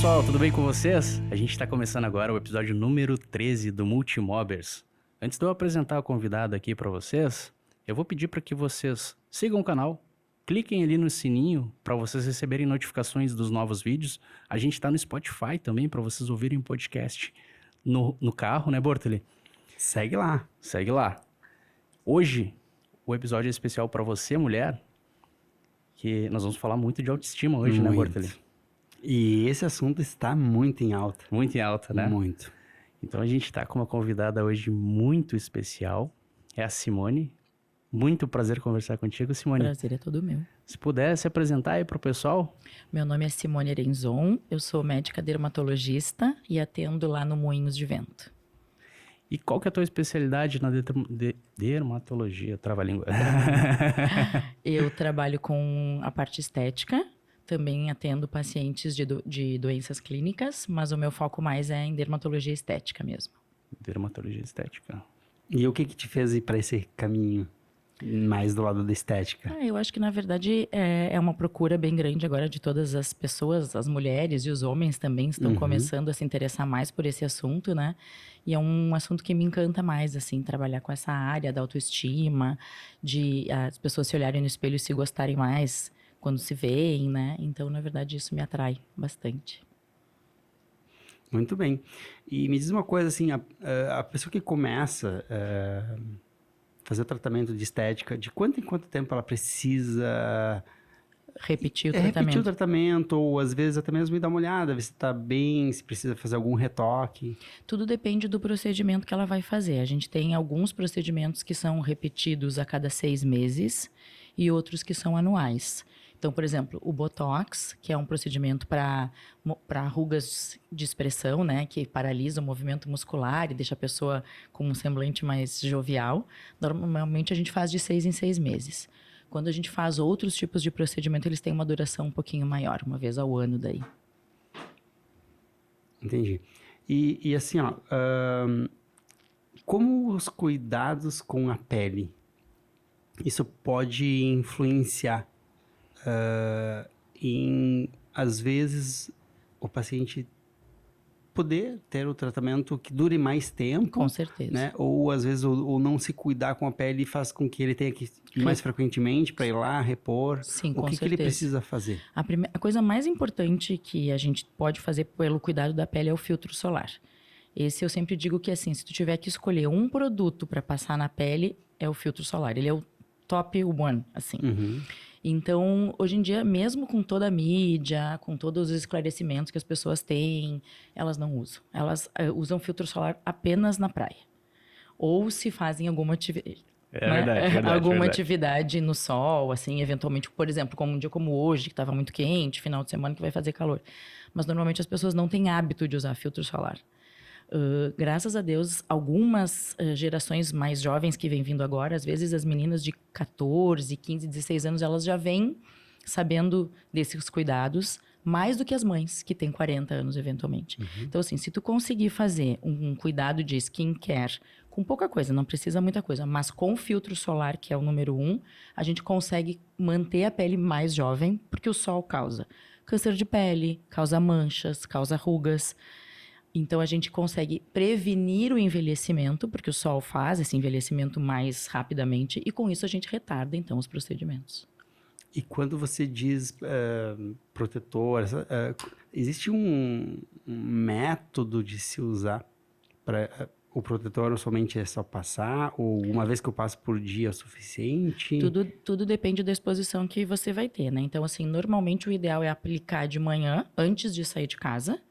pessoal, tudo bem com vocês? A gente está começando agora o episódio número 13 do Multimobbers. Antes de eu apresentar o convidado aqui para vocês, eu vou pedir para que vocês sigam o canal, cliquem ali no sininho para vocês receberem notificações dos novos vídeos. A gente está no Spotify também para vocês ouvirem o podcast no carro, né, Bortoli? Segue lá. Segue lá. Hoje, o episódio é especial para você, mulher, que nós vamos falar muito de autoestima hoje, né, Bortoli? E esse assunto está muito em alta. Muito em alta, né? Muito. Então a gente está com uma convidada hoje muito especial, é a Simone. Muito prazer conversar contigo, Simone. Prazer é todo meu. Se puder se apresentar aí para o pessoal. Meu nome é Simone Erenzon, eu sou médica dermatologista e atendo lá no Moinhos de Vento. E qual que é a tua especialidade na dermatologia? Trava-língua. Eu trabalho com a parte estética, também atendo pacientes de doenças clínicas, mas o meu foco mais é em dermatologia estética mesmo. Dermatologia estética. E o que te fez ir para esse caminho mais do lado da estética? Eu acho que, na verdade, é uma procura bem grande agora de todas as pessoas, as mulheres e os homens também estão começando a se interessar mais por esse assunto, né? E é um assunto que me encanta mais, assim, trabalhar com essa área da autoestima, de as pessoas se olharem no espelho e se gostarem mais quando se veem, né? Então, na verdade, isso me atrai bastante. Muito bem. E me diz uma coisa, assim, a pessoa que começa a fazer o tratamento de estética, de quanto em quanto tempo ela precisa Repetir o repetir o tratamento, ou às vezes até mesmo ir dar uma olhada, ver se está bem, se precisa fazer algum retoque? Tudo depende do procedimento que ela vai fazer. A gente tem alguns procedimentos que são repetidos a cada 6 meses e outros que são anuais. Então, por exemplo, o Botox, que é um procedimento para rugas de expressão, né, que paralisa o movimento muscular e deixa a pessoa com um semblante mais jovial. Normalmente a gente faz de 6 em 6 meses. Quando a gente faz outros tipos de procedimento, eles têm uma duração um pouquinho maior, uma vez ao ano daí. Entendi. E assim, ó, como os cuidados com a pele, isso pode influenciar em, às vezes, o paciente poder ter o tratamento que dure mais tempo. Com certeza. Né? Ou, às vezes, ou não se cuidar com a pele faz com que ele tenha que ir mais frequentemente para ir lá, repor. Sim, com certeza. O que ele precisa fazer? A coisa mais importante que a gente pode fazer pelo cuidado da pele é o filtro solar. Esse eu sempre digo que, assim, se tu tiver que escolher um produto para passar na pele, é o filtro solar. Ele é o top one, assim. Então, hoje em dia, mesmo com toda a mídia, com todos os esclarecimentos que as pessoas têm, elas não usam. Elas usam filtro solar apenas na praia. Ou se fazem alguma atividade. Alguma atividade no sol, assim, eventualmente, por exemplo, como um dia como hoje, que estava muito quente, final de semana que vai fazer calor. Mas normalmente as pessoas não têm hábito de usar filtro solar. Graças a Deus, algumas gerações mais jovens que vêm vindo agora, às vezes as meninas de 14, 15, 16 anos, elas já vêm sabendo desses cuidados, mais do que as mães, que têm 40 anos, eventualmente. Então, assim, se tu conseguir fazer um cuidado de skincare com pouca coisa, não precisa muita coisa, mas com filtro solar, que é o número 1, a gente consegue manter a pele mais jovem, porque o sol causa câncer de pele, causa manchas, causa rugas. Então, a gente consegue prevenir o envelhecimento, porque o sol faz esse envelhecimento mais rapidamente, e com isso a gente retarda, então, os procedimentos. E quando você diz protetor, existe um método de se usar para o protetor, ou somente é só passar, ou uma vez que eu passo por dia é o suficiente? Tudo depende da exposição que você vai ter, né? Então, assim, normalmente o ideal é aplicar de manhã, antes de sair de casa,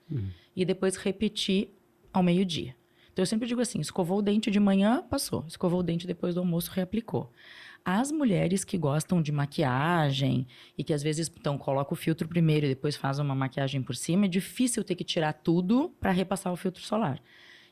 e depois repetir ao meio-dia. Então, eu sempre digo assim, escovou o dente de manhã, passou. Escovou o dente depois do almoço, reaplicou. As mulheres que gostam de maquiagem e que às vezes colocam o filtro primeiro e depois fazem uma maquiagem por cima, é difícil ter que tirar tudo para repassar o filtro solar.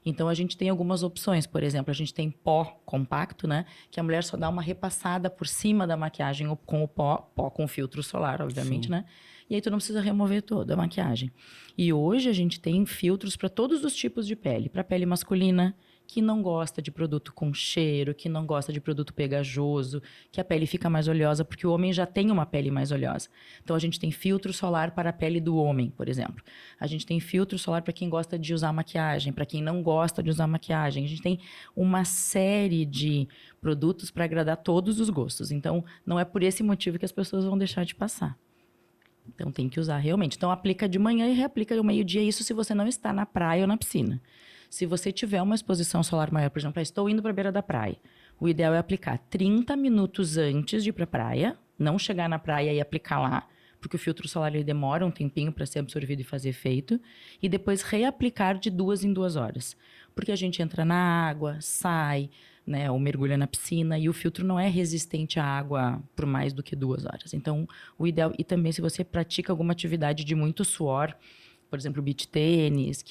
Então, a gente tem algumas opções. Por exemplo, a gente tem pó compacto, né? Que a mulher só dá uma repassada por cima da maquiagem com o pó com filtro solar, obviamente, né? E aí tu não precisa remover toda a maquiagem. E hoje a gente tem filtros para todos os tipos de pele. Para pele masculina, que não gosta de produto com cheiro, que não gosta de produto pegajoso, que a pele fica mais oleosa, porque o homem já tem uma pele mais oleosa. Então, a gente tem filtro solar para a pele do homem, por exemplo. A gente tem filtro solar para quem gosta de usar maquiagem, para quem não gosta de usar maquiagem. A gente tem uma série de produtos para agradar todos os gostos. Então, não é por esse motivo que as pessoas vão deixar de passar. Então, tem que usar realmente. Então, aplica de manhã e reaplica ao meio-dia. Isso se você não está na praia ou na piscina. Se você tiver uma exposição solar maior, por exemplo, estou indo para a beira da praia. O ideal é aplicar 30 minutos antes de ir para a praia. Não chegar na praia e aplicar lá, porque o filtro solar ele demora um tempinho para ser absorvido e fazer efeito. E depois reaplicar de 2 em 2 horas. Porque a gente entra na água, sai, né, ou mergulha na piscina, e o filtro não é resistente à água por mais do que 2 horas. Então, o ideal... E também, se você pratica alguma atividade de muito suor, por exemplo, beach tênis,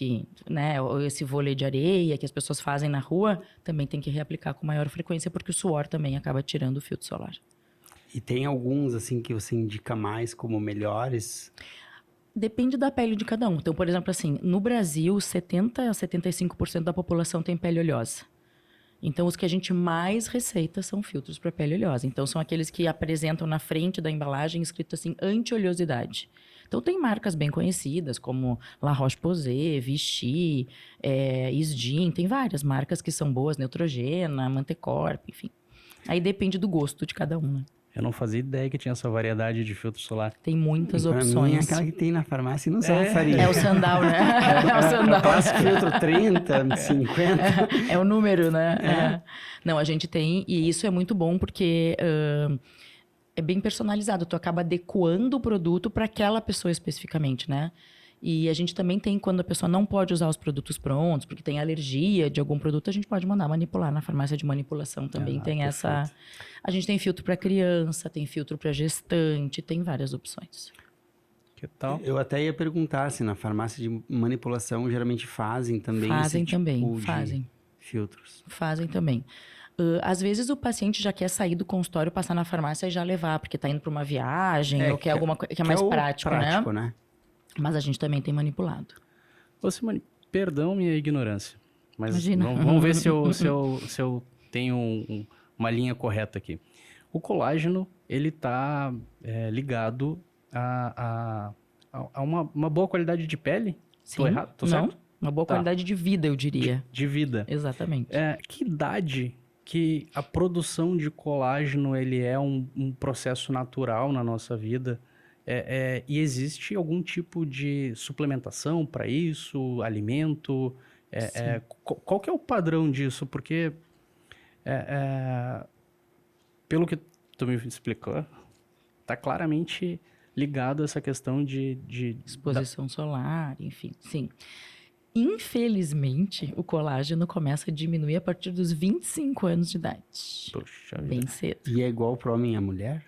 né, ou esse vôlei de areia que as pessoas fazem na rua, também tem que reaplicar com maior frequência, porque o suor também acaba tirando o filtro solar. E tem alguns, assim, que você indica mais como melhores? Depende da pele de cada um. Então, por exemplo, assim, no Brasil, 70% a 75% da população tem pele oleosa. Então, os que a gente mais receita são filtros para pele oleosa. Então, são aqueles que apresentam na frente da embalagem escrito assim, anti-oleosidade. Então, tem marcas bem conhecidas, como La Roche-Posay, Vichy, Isdin. Tem várias marcas que são boas, Neutrogena, Mantecorp, enfim. Aí depende do gosto de cada um, né? Eu não fazia ideia que tinha essa variedade de filtro solar. Tem muitas Pra opções. mim, é aquela que tem na farmácia e não sabe faria. É o sandal, né? É o sandal. Passa filtro 30, 50. É o número, né? É. Não, a gente tem, e isso é muito bom porque é bem personalizado. Tu acaba adequando o produto para aquela pessoa especificamente, né? E a gente também tem, quando a pessoa não pode usar os produtos prontos, porque tem alergia de algum produto, a gente pode mandar manipular. Na farmácia de manipulação também tem essa... A gente tem filtro para criança, tem filtro para gestante, tem várias opções. Que tal? Eu até ia perguntar se na farmácia de manipulação geralmente fazem também Fazem esse também, tipo de fazem. filtros. Fazem também. Às vezes o paciente já quer sair do consultório, passar na farmácia e já levar, porque está indo para uma viagem ou quer alguma coisa que é mais o prático, né? Mas a gente também tem manipulado. Ô, Simone, perdão minha ignorância, mas Imagina. vamos ver se eu tenho uma linha correta aqui. O colágeno, ele está ligado a uma boa qualidade de pele? Tô Sim, errado? Tô não, certo? uma boa Tá. qualidade de vida, eu diria. De vida. Exatamente. Que idade que a produção de colágeno ele é um processo natural na nossa vida? E existe algum tipo de suplementação para isso? Alimento? Qual que é o padrão disso? Porque, pelo que tu me explicou, está claramente ligado a essa questão de Exposição solar, enfim, sim. Infelizmente, o colágeno começa a diminuir a partir dos 25 anos de idade. Poxa vida. Bem cedo. E é igual pro homem e a mulher?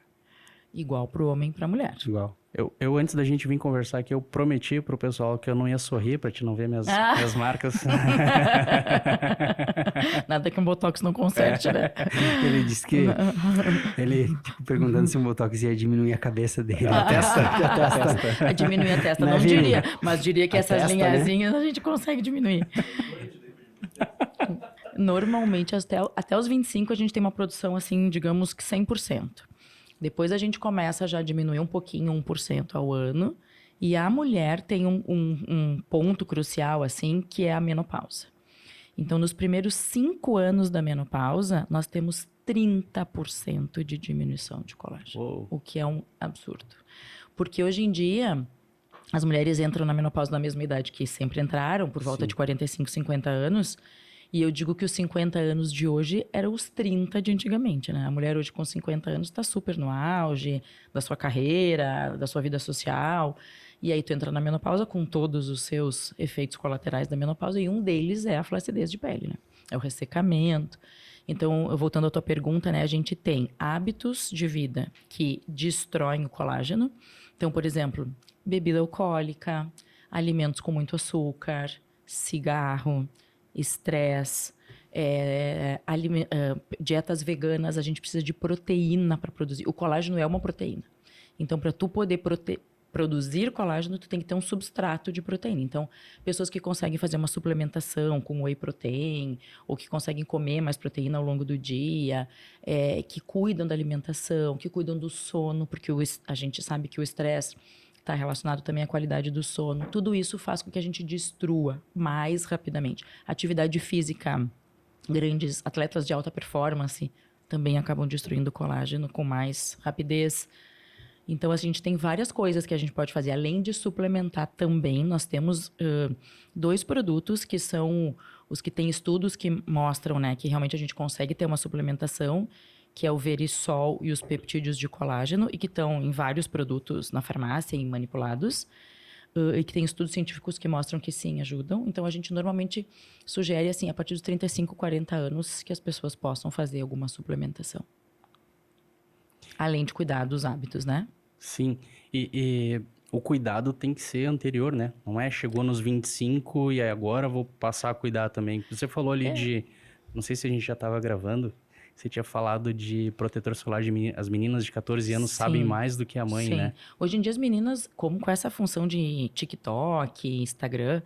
Igual para o homem e para a mulher. Igual. Eu, antes da gente vir conversar aqui, eu prometi pro pessoal que eu não ia sorrir pra te não ver minhas marcas. Nada que um botox não conserte, né? Ele disse que... ele, perguntando se um botox ia diminuir a cabeça dele. A testa? A testa. Diminuir a testa, Né, não Vini? diria. Mas diria que A essas testa, linhazinhas a gente consegue diminuir. Normalmente, até os 25, a gente tem uma produção, assim, digamos que 100%. Depois a gente começa já a diminuir um pouquinho, 1% ao ano. E a mulher tem um ponto crucial, assim, que é a menopausa. Então, nos primeiros 5 anos da menopausa, nós temos 30% de diminuição de colágeno. Uou. O que é um absurdo. Porque hoje em dia, as mulheres entram na menopausa na mesma idade que sempre entraram, por volta de 45, 50 anos. E eu digo que os 50 anos de hoje eram os 30 de antigamente, né? A mulher hoje com 50 anos está super no auge da sua carreira, da sua vida social. E aí tu entra na menopausa com todos os seus efeitos colaterais da menopausa e um deles é a flacidez de pele, né? É o ressecamento. Então, voltando à tua pergunta, né? A gente tem hábitos de vida que destroem o colágeno. Então, por exemplo, bebida alcoólica, alimentos com muito açúcar, cigarro, estresse, dietas veganas, a gente precisa de proteína para produzir. O colágeno é uma proteína. Então, para tu poder produzir colágeno, tu tem que ter um substrato de proteína. Então, pessoas que conseguem fazer uma suplementação com whey protein, ou que conseguem comer mais proteína ao longo do dia, que cuidam da alimentação, que cuidam do sono, porque a gente sabe que o estresse está relacionado também à qualidade do sono. Tudo isso faz com que a gente destrua mais rapidamente. Atividade física, grandes atletas de alta performance também acabam destruindo colágeno com mais rapidez. Então, a gente tem várias coisas que a gente pode fazer. Além de suplementar também, nós temos 2 produtos que são os que têm estudos que mostram, né, que realmente a gente consegue ter uma suplementação, que é o Verisol e os peptídeos de colágeno, e que estão em vários produtos na farmácia e manipulados, e que tem estudos científicos que mostram que sim, ajudam. Então, a gente normalmente sugere, assim, a partir dos 35, 40 anos, que as pessoas possam fazer alguma suplementação. Além de cuidar dos hábitos, né? Sim, e o cuidado tem que ser anterior, né? Não é chegou nos 25 e aí agora vou passar a cuidar também. Você falou ali de... Não sei se a gente já estava gravando. Você tinha falado de protetor solar de as meninas de 14 anos sabem mais do que a mãe, sim. né? Hoje em dia as meninas, como com essa função de TikTok, Instagram,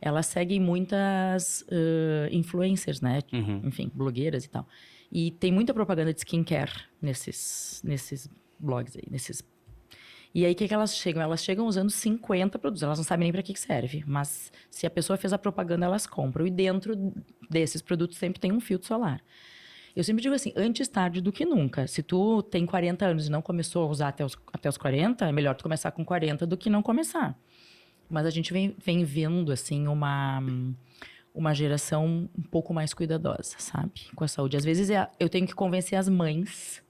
elas seguem muitas influencers, né? Enfim, blogueiras e tal. E tem muita propaganda de skincare nesses blogs aí, E aí, o que elas chegam? Elas chegam usando 50 produtos. Elas não sabem nem para que serve. Mas se a pessoa fez a propaganda, elas compram. E dentro desses produtos sempre tem um filtro solar. Eu sempre digo assim, antes tarde do que nunca. Se tu tem 40 anos e não começou a usar até os 40, é melhor tu começar com 40 do que não começar. Mas a gente vem vendo, assim, uma geração um pouco mais cuidadosa, sabe? Com a saúde. Às vezes eu tenho que convencer as mães,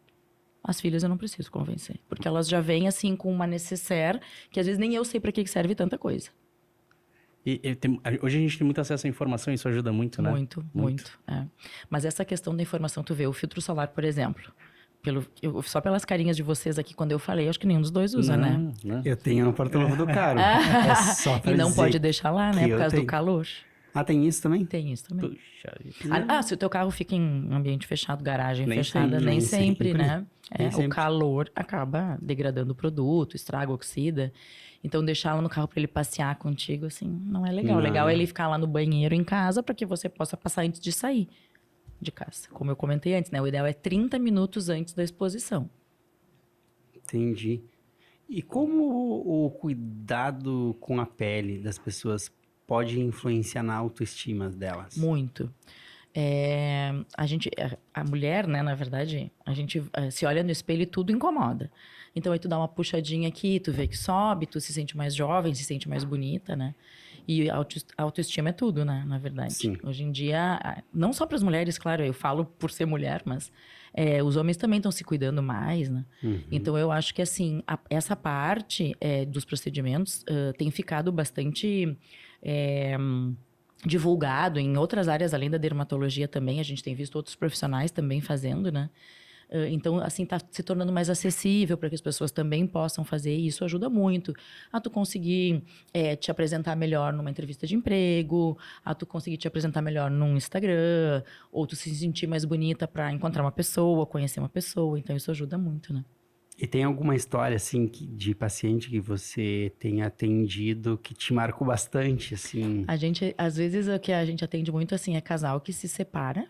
as filhas eu não preciso convencer. Porque elas já vêm, assim, com uma necessaire, que às vezes nem eu sei para que serve tanta coisa. Hoje a gente tem muito acesso à informação, isso ajuda muito, né? Muito. É. Mas essa questão da informação, tu vê, o filtro solar, por exemplo, só pelas carinhas de vocês aqui, quando eu falei, acho que nenhum dos dois usa, né? Não. Eu tenho no porta-luva do carro. É só pra E não dizer pode deixar lá, né? que Por eu causa do tenho. calor. Ah, tem isso também? Tem isso também. Puxa vida. Se o teu carro fica em ambiente fechado, garagem Nem fechada, sempre, nem nem sempre, sempre. né? Nem O sempre. calor acaba degradando o produto, estraga, oxida. Então, deixá-lo no carro para ele passear contigo, assim, não é legal. O Não. legal é ele ficar lá no banheiro em casa para que você possa passar antes de sair de casa. Como eu comentei antes, né? O ideal é 30 minutos antes da exposição. Entendi. E como o cuidado com a pele das pessoas pode influenciar na autoestima delas? Muito. A mulher, né, na verdade, a gente se olha no espelho e tudo incomoda. Então, aí tu dá uma puxadinha aqui, tu vê que sobe, tu se sente mais jovem, se sente mais bonita, né? E autoestima é tudo, né, na verdade. Sim. Hoje em dia, não só para as mulheres, claro, eu falo por ser mulher, mas os homens também estão se cuidando mais, né? Então, eu acho que, assim, essa parte dos procedimentos tem ficado bastante... divulgado em outras áreas além da dermatologia também, a gente tem visto outros profissionais também fazendo, né? Então, assim, tá se tornando mais acessível para que as pessoas também possam fazer, e isso ajuda muito a tu conseguir te apresentar melhor numa entrevista de emprego, a tu conseguir te apresentar melhor num Instagram, ou tu se sentir mais bonita para encontrar uma pessoa, conhecer uma pessoa, então isso ajuda muito, né? E tem alguma história, assim, de paciente que você tenha atendido que te marcou bastante, assim? Às vezes, o que a gente atende muito, assim, é casal que se separa.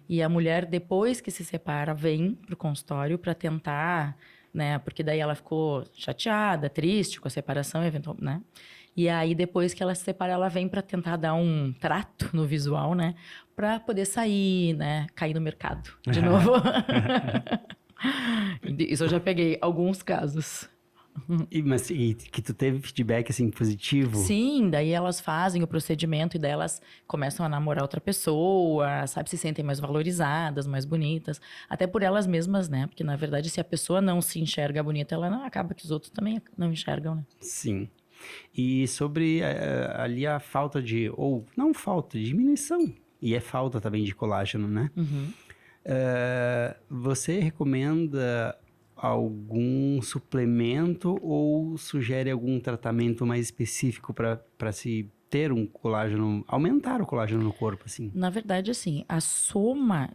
E a mulher, depois que se separa, vem pro consultório para tentar, né? Porque daí ela ficou chateada, triste com a separação, eventualmente, né? E aí, depois que ela se separa, ela vem para tentar dar um trato no visual, né? Para poder sair, né? Cair no mercado de novo. Isso eu já peguei alguns casos. Mas que tu teve feedback, assim, positivo? Sim, daí elas fazem o procedimento e daí elas começam a namorar outra pessoa, sabe? Se sentem mais valorizadas, mais bonitas. Até por elas mesmas, né? Porque, na verdade, se a pessoa não se enxerga bonita, ela não acaba que os outros também não enxergam, né? Sim. E sobre ali a falta de... Ou não falta, diminuição. E é falta também de colágeno, né? Você recomenda algum suplemento ou sugere algum tratamento mais específico para se ter um colágeno, aumentar o colágeno no corpo, assim? Na verdade, assim, a soma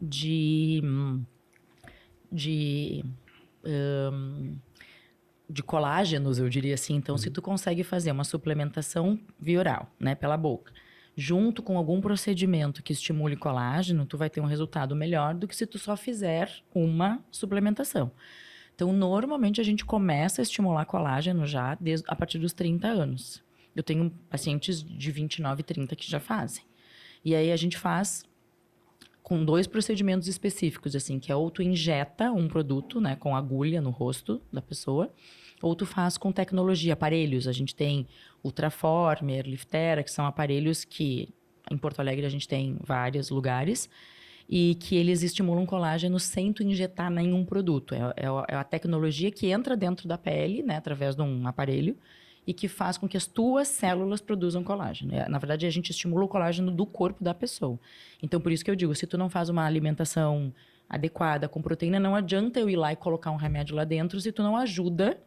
de colágenos, eu diria assim. Então, se tu consegue fazer uma suplementação via oral, né, pela boca, junto com algum procedimento que estimule colágeno, tu vai ter um resultado melhor do que se tu só fizer uma suplementação. Então, normalmente a gente começa a estimular colágeno já a partir dos 30 anos. Eu tenho pacientes de 29 e 30 que já fazem. E aí a gente faz com 2 procedimentos específicos, assim, que é ou tu injeta um produto, né, com agulha no rosto da pessoa, ou tu faz com tecnologia, aparelhos. A gente tem Ultraformer, Liftera, que são aparelhos que em Porto Alegre a gente tem em vários lugares, e que eles estimulam colágeno sem tu injetar nenhum produto. É a tecnologia que entra dentro da pele, né, através de um aparelho, e que faz com que as tuas células produzam colágeno. Na verdade, a gente estimula o colágeno do corpo da pessoa. Então, por isso que eu digo, se tu não faz uma alimentação adequada com proteína, não adianta eu ir lá e colocar um remédio lá dentro se tu não ajuda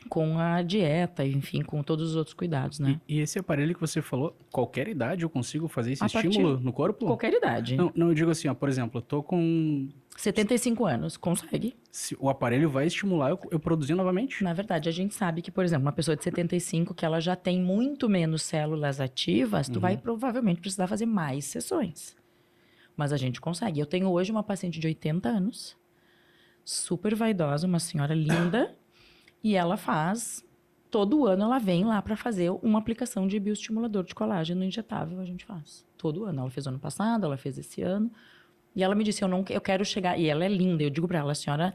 com a dieta, enfim, com todos os outros cuidados, né? E esse aparelho que você falou, qualquer idade eu consigo fazer esse A partir- estímulo no corpo? Qualquer idade. Não, eu digo assim, ó, por exemplo, eu tô com... 75 anos, consegue. Se o aparelho vai estimular eu produzir novamente? Na verdade, a gente sabe que, por exemplo, uma pessoa de 75, que ela já tem muito menos células ativas, tu vai provavelmente precisar fazer mais sessões. Mas a gente consegue. Eu tenho hoje uma paciente de 80 anos, super vaidosa, uma senhora linda, e ela faz, todo ano ela vem lá para fazer uma aplicação de bioestimulador de colágeno injetável, a gente faz. Todo ano. Ela fez ano passado, ela fez esse ano. E ela me disse, eu quero chegar... E ela é linda, eu digo para ela, a senhora,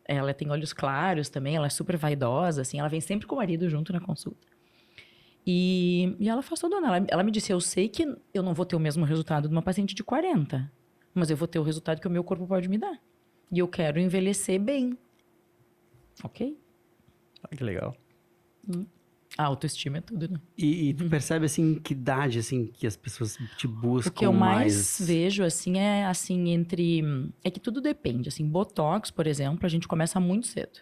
ela tem olhos claros também, ela é super vaidosa, assim, ela vem sempre com o marido junto na consulta. E ela faz todo ano. Ela me disse, eu sei que eu não vou ter o mesmo resultado de uma paciente de 40, mas eu vou ter o resultado que o meu corpo pode me dar. E eu quero envelhecer bem. Ok? Ah, que legal. A autoestima é tudo, né? E tu percebe, assim, que idade, assim, que as pessoas te buscam O que eu mais vejo, assim, é, assim, É que tudo depende, assim. Botox, por exemplo, a gente começa muito cedo.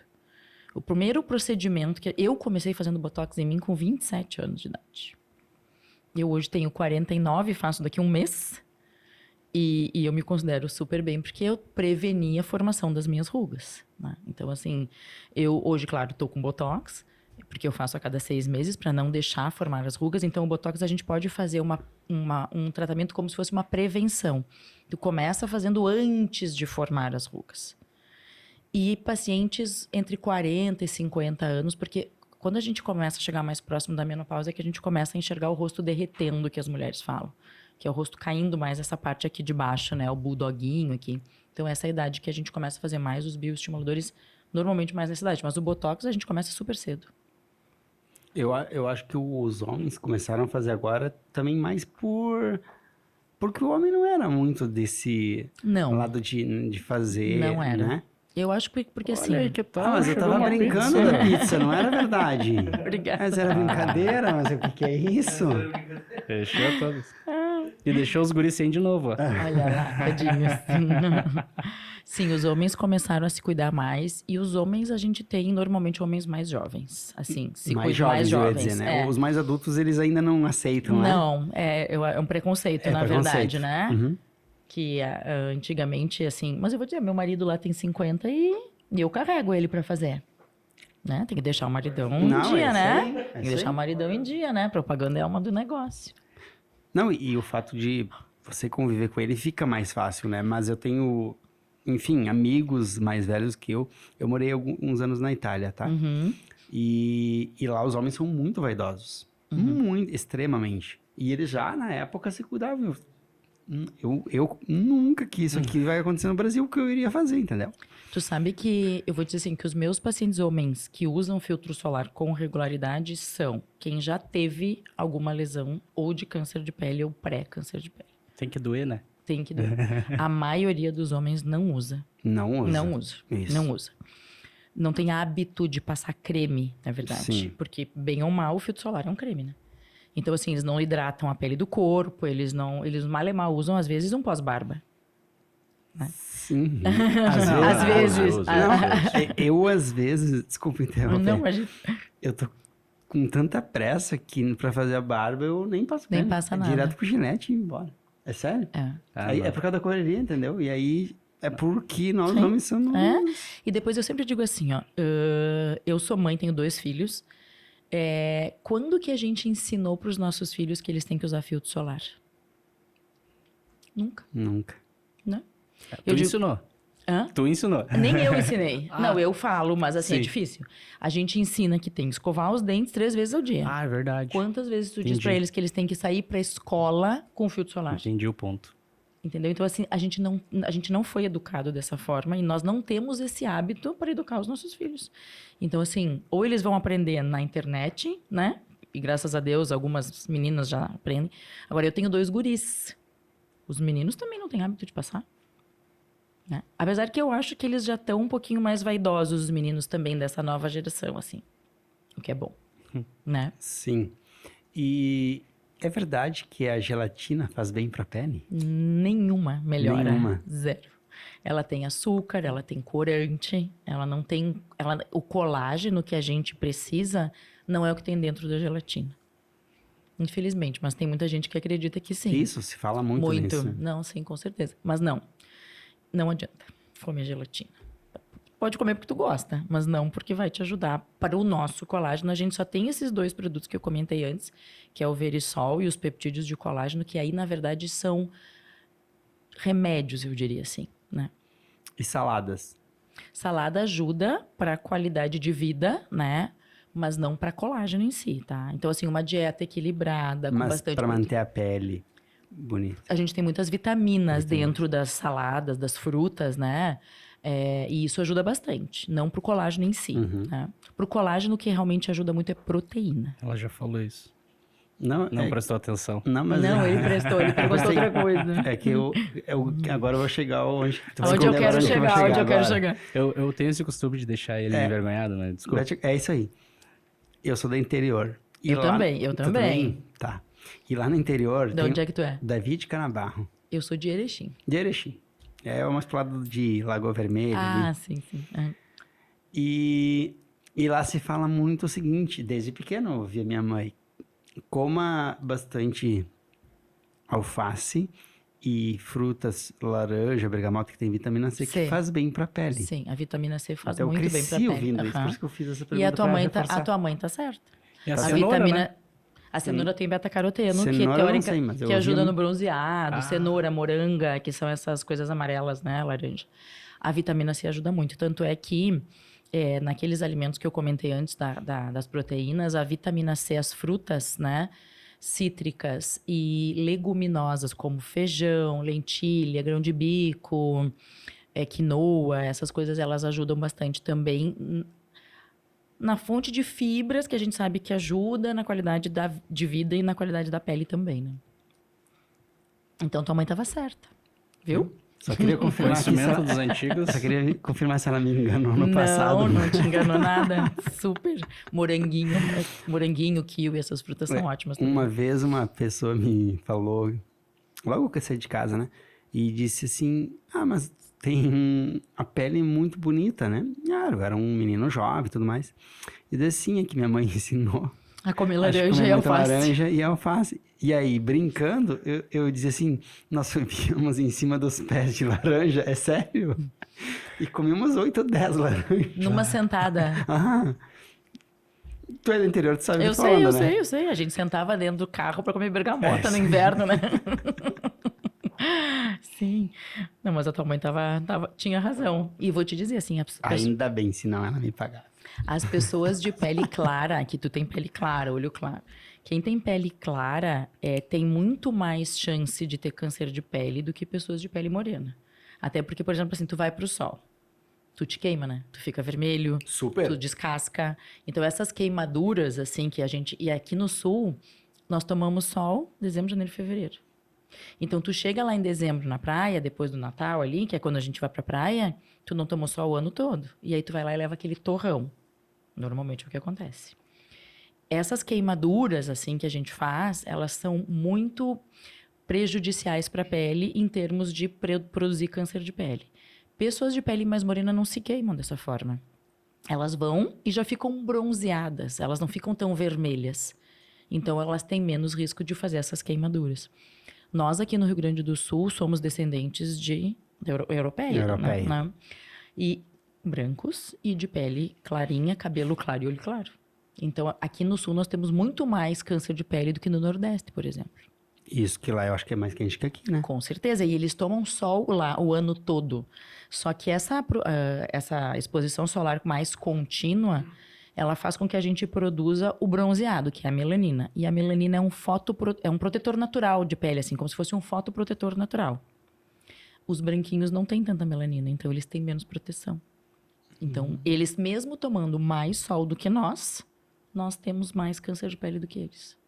O primeiro procedimento que... Eu comecei fazendo Botox em mim com 27 anos de idade. Eu hoje tenho 49, faço daqui um mês. E eu me considero super bem, porque eu preveni a formação das minhas rugas, né? Então, assim, eu hoje, claro, tô com Botox, porque eu faço a cada 6 meses para não deixar formar as rugas. Então, o Botox a gente pode fazer um tratamento como se fosse uma prevenção. Tu começa fazendo antes de formar as rugas. E pacientes entre 40 e 50 anos, porque quando a gente começa a chegar mais próximo da menopausa é que a gente começa a enxergar o rosto derretendo, que as mulheres falam. Que é o rosto caindo mais essa parte aqui de baixo, né? O bulldoguinho aqui. Então, essa é a idade que a gente começa a fazer mais os bioestimuladores, normalmente mais nessa idade. Mas o Botox a gente começa super cedo. Eu acho que os homens começaram a fazer agora também mais porque o homem não era muito desse Não. lado de fazer, Não era. né? Eu acho que porque assim... Olha aí que tal, mas eu chegou tava uma brincando pizza. da pizza, não era verdade. Obrigada. Mas era brincadeira, mas o que é isso? Fechou todos. E deixou os guris sem de novo, ó. Olha lá, tadinhos. Sim, os homens começaram a se cuidar mais. E os homens, a gente tem normalmente homens mais jovens. Assim, se Mais cuidam mais jovens, eu ia jovens. dizer, né? É. Os mais adultos, eles ainda não aceitam, né? Não, é um preconceito, É na preconceito. verdade, né? Uhum. Que antigamente, assim... Mas eu vou dizer, meu marido lá tem 50 e eu carrego ele pra fazer. Né? Tem que deixar o maridão em Não, dia, é isso né? aí, é Tem que isso deixar aí. o maridão em dia, né? Propaganda é alma do negócio. Não, e o fato de você conviver com ele fica mais fácil, né? Mas eu tenho, enfim, amigos mais velhos que eu. Eu morei alguns anos na Itália, tá? Uhum. E lá os homens são muito vaidosos. Muito, extremamente. E eles já, na época, se cuidavam. Eu nunca que isso aqui vai acontecer no Brasil, o que eu iria fazer, entendeu? Tu sabe que, eu vou dizer assim, que os meus pacientes homens que usam filtro solar com regularidade são quem já teve alguma lesão ou de câncer de pele ou pré-câncer de pele. Tem que doer, né? Tem que doer. A maioria dos homens não usa. Não usa. Não usa. Isso. Não usa. Não tem hábito de passar creme, na verdade. Sim. Porque, bem ou mal, o filtro solar é um creme, né? Então, assim, eles não hidratam a pele do corpo, eles mal e mal usam, às vezes, um pós-barba. Sim. Às vezes. Não, eu, às vezes, desculpa interromper. Não, mas Eu tô com tanta pressa que pra fazer a barba eu nem passo Nem creme. passa É nada. direto pro ginete e ir embora. É sério? é. Aí é por causa da correria, entendeu? E aí É porque nós Sim. vamos ensinando. E depois eu sempre digo assim, ó. Eu sou mãe, tenho 2 filhos. Quando que a gente ensinou para os nossos filhos que eles têm que usar filtro solar? Nunca, Nunca. né? Tu ensinou. Hã? Tu ensinou. Nem eu ensinei. Não, eu falo, mas assim, é Sim. difícil. A gente ensina que tem que escovar os dentes 3 vezes ao dia. Ah, é verdade. Quantas vezes tu diz Entendi. pra eles que eles têm que sair pra escola com filtro solar? Entendi o ponto. Entendeu? Então, assim, a gente não foi educado dessa forma e nós não temos esse hábito para educar os nossos filhos. Então, assim, ou eles vão aprender na internet, né? E graças a Deus, algumas meninas já aprendem. Agora, eu tenho 2 guris. Os meninos também não têm hábito de passar. Né? Apesar que eu acho que eles já estão um pouquinho mais vaidosos, os meninos também dessa nova geração, assim. O que é bom, né? Sim. E é verdade que a gelatina faz bem pra pele? Nenhuma melhora. Nenhuma. 0. Ela tem açúcar, ela tem corante, ela não tem... o colágeno que a gente precisa não é o que tem dentro da gelatina. Infelizmente, mas tem muita gente que acredita que sim. Isso, se fala muito nisso. Não, sim, com certeza. Mas não adianta comer gelatina. Pode comer porque tu gosta, mas não porque vai te ajudar para o nosso colágeno. A gente só tem esses 2 produtos que eu comentei antes, que é o Verisol e os peptídeos de colágeno, que aí, na verdade, são remédios, eu diria assim, né? E saladas? Salada ajuda para qualidade de vida, né? Mas não para colágeno em si, tá? Então, assim, uma dieta equilibrada, com Mas bastante... para manter a pele bonita. A gente tem muitas vitaminas dentro das saladas, das frutas, né? E isso ajuda bastante. Não pro colágeno em si. Né? Pro colágeno, o que realmente ajuda muito é proteína. Ela já falou isso. Não, Não prestou atenção. Não, mas Não, ele prestou, ele perguntou Gostei. outra coisa. É que agora eu vou chegar onde... tu vai Onde eu esconder quero agora chegar, onde eu quero agora. chegar. Eu tenho esse costume de deixar ele envergonhado, né? Desculpa. É isso aí. Eu sou do interior. E Eu lá- também, eu Tu também. Tá. E lá no interior De onde é que tu é? David Canabarro, Eu sou de Erechim. de Erechim. É umas pro lado de Lagoa Vermelha ali. Ah, sim, sim. E lá se fala muito o seguinte, desde pequeno eu ouvia minha mãe, coma bastante alface e frutas, laranja, bergamota, que tem vitamina C, que Sim. faz bem pra pele. Sim, a vitamina C faz Então eu muito bem cresci pra pele. ouvindo isso, Aham. por isso que eu fiz essa E pergunta a tua pra mãe reforçar. tá certa. E a A cenoura, vitamina... né? A cenoura tem beta-caroteno, que Cenoura eu não teórica, sei, mas eu que ouvi ajuda um- no bronzeado, Ah. cenoura, moranga, que são essas coisas amarelas, né, laranja. A vitamina C ajuda muito, tanto é que naqueles alimentos que eu comentei antes das proteínas, a vitamina C, as frutas, né, cítricas e leguminosas, como feijão, lentilha, grão de bico, quinoa, essas coisas, elas ajudam bastante também na fonte de fibras, que a gente sabe que ajuda na qualidade de vida e na qualidade da pele também, né? Então, tua mãe estava certa, viu? Só queria confirmar que Conhecimento dos antigos. Só queria confirmar se ela me enganou no passado. Não te enganou nada. Super. Moranguinho, kiwi, essas frutas são ótimas também. Uma vez uma pessoa me falou, logo que eu saí de casa, né? E disse assim, mas tem a pele muito bonita, né? Eu era um menino jovem e tudo mais. E disse assim, é que minha mãe ensinou. A comer Acho que laranja comer e muita alface. laranja e alface. E aí, brincando, eu dizia assim, nós subíamos em cima dos pés de laranja, é sério? E comíamos 8 ou 10 laranjas. Numa sentada. Ah, tu é do interior, tu sabe o que Eu eu tô sei, falando, eu né? sei, eu sei. A gente sentava dentro do carro pra comer bergamota no inverno, né? Sim. Não, mas a tua mãe tinha razão. E vou te dizer assim, Ainda bem, senão ela me pagava. as pessoas de pele clara, que tu tem pele clara, olho claro. Quem tem pele clara tem muito mais chance de ter câncer de pele do que pessoas de pele morena. Até porque, por exemplo, assim, tu vai pro sol. Tu te queima, né? Tu fica vermelho, Super. tu descasca. Então, essas queimaduras, assim, que a gente... E aqui no sul, nós tomamos sol dezembro, janeiro e fevereiro. Então, tu chega lá em dezembro na praia, depois do Natal ali, que é quando a gente vai pra praia, tu não tomou sol o ano todo. E aí, tu vai lá e leva aquele torrão. Normalmente é o que acontece. Essas queimaduras, assim, que a gente faz, elas são muito prejudiciais para a pele em termos de produzir câncer de pele. Pessoas de pele mais morena não se queimam dessa forma. Elas vão e já ficam bronzeadas, elas não ficam tão vermelhas. Então, elas têm menos risco de fazer essas queimaduras. Nós, aqui no Rio Grande do Sul, somos descendentes de Europeia. Europeia. Né? E brancos e de pele clarinha, cabelo claro e olho claro. Então, aqui no sul, nós temos muito mais câncer de pele do que no Nordeste, por exemplo. Isso que lá eu acho que é mais quente que aqui, né? Com certeza. E eles tomam sol lá o ano todo. Só que essa exposição solar mais contínua, ela faz com que a gente produza o bronzeado, que é a melanina. E a melanina é um protetor natural de pele, assim, como se fosse um fotoprotetor natural. Os branquinhos não têm tanta melanina, então eles têm menos proteção. Então, eles mesmo tomando mais sol do que nós temos mais câncer de pele do que eles.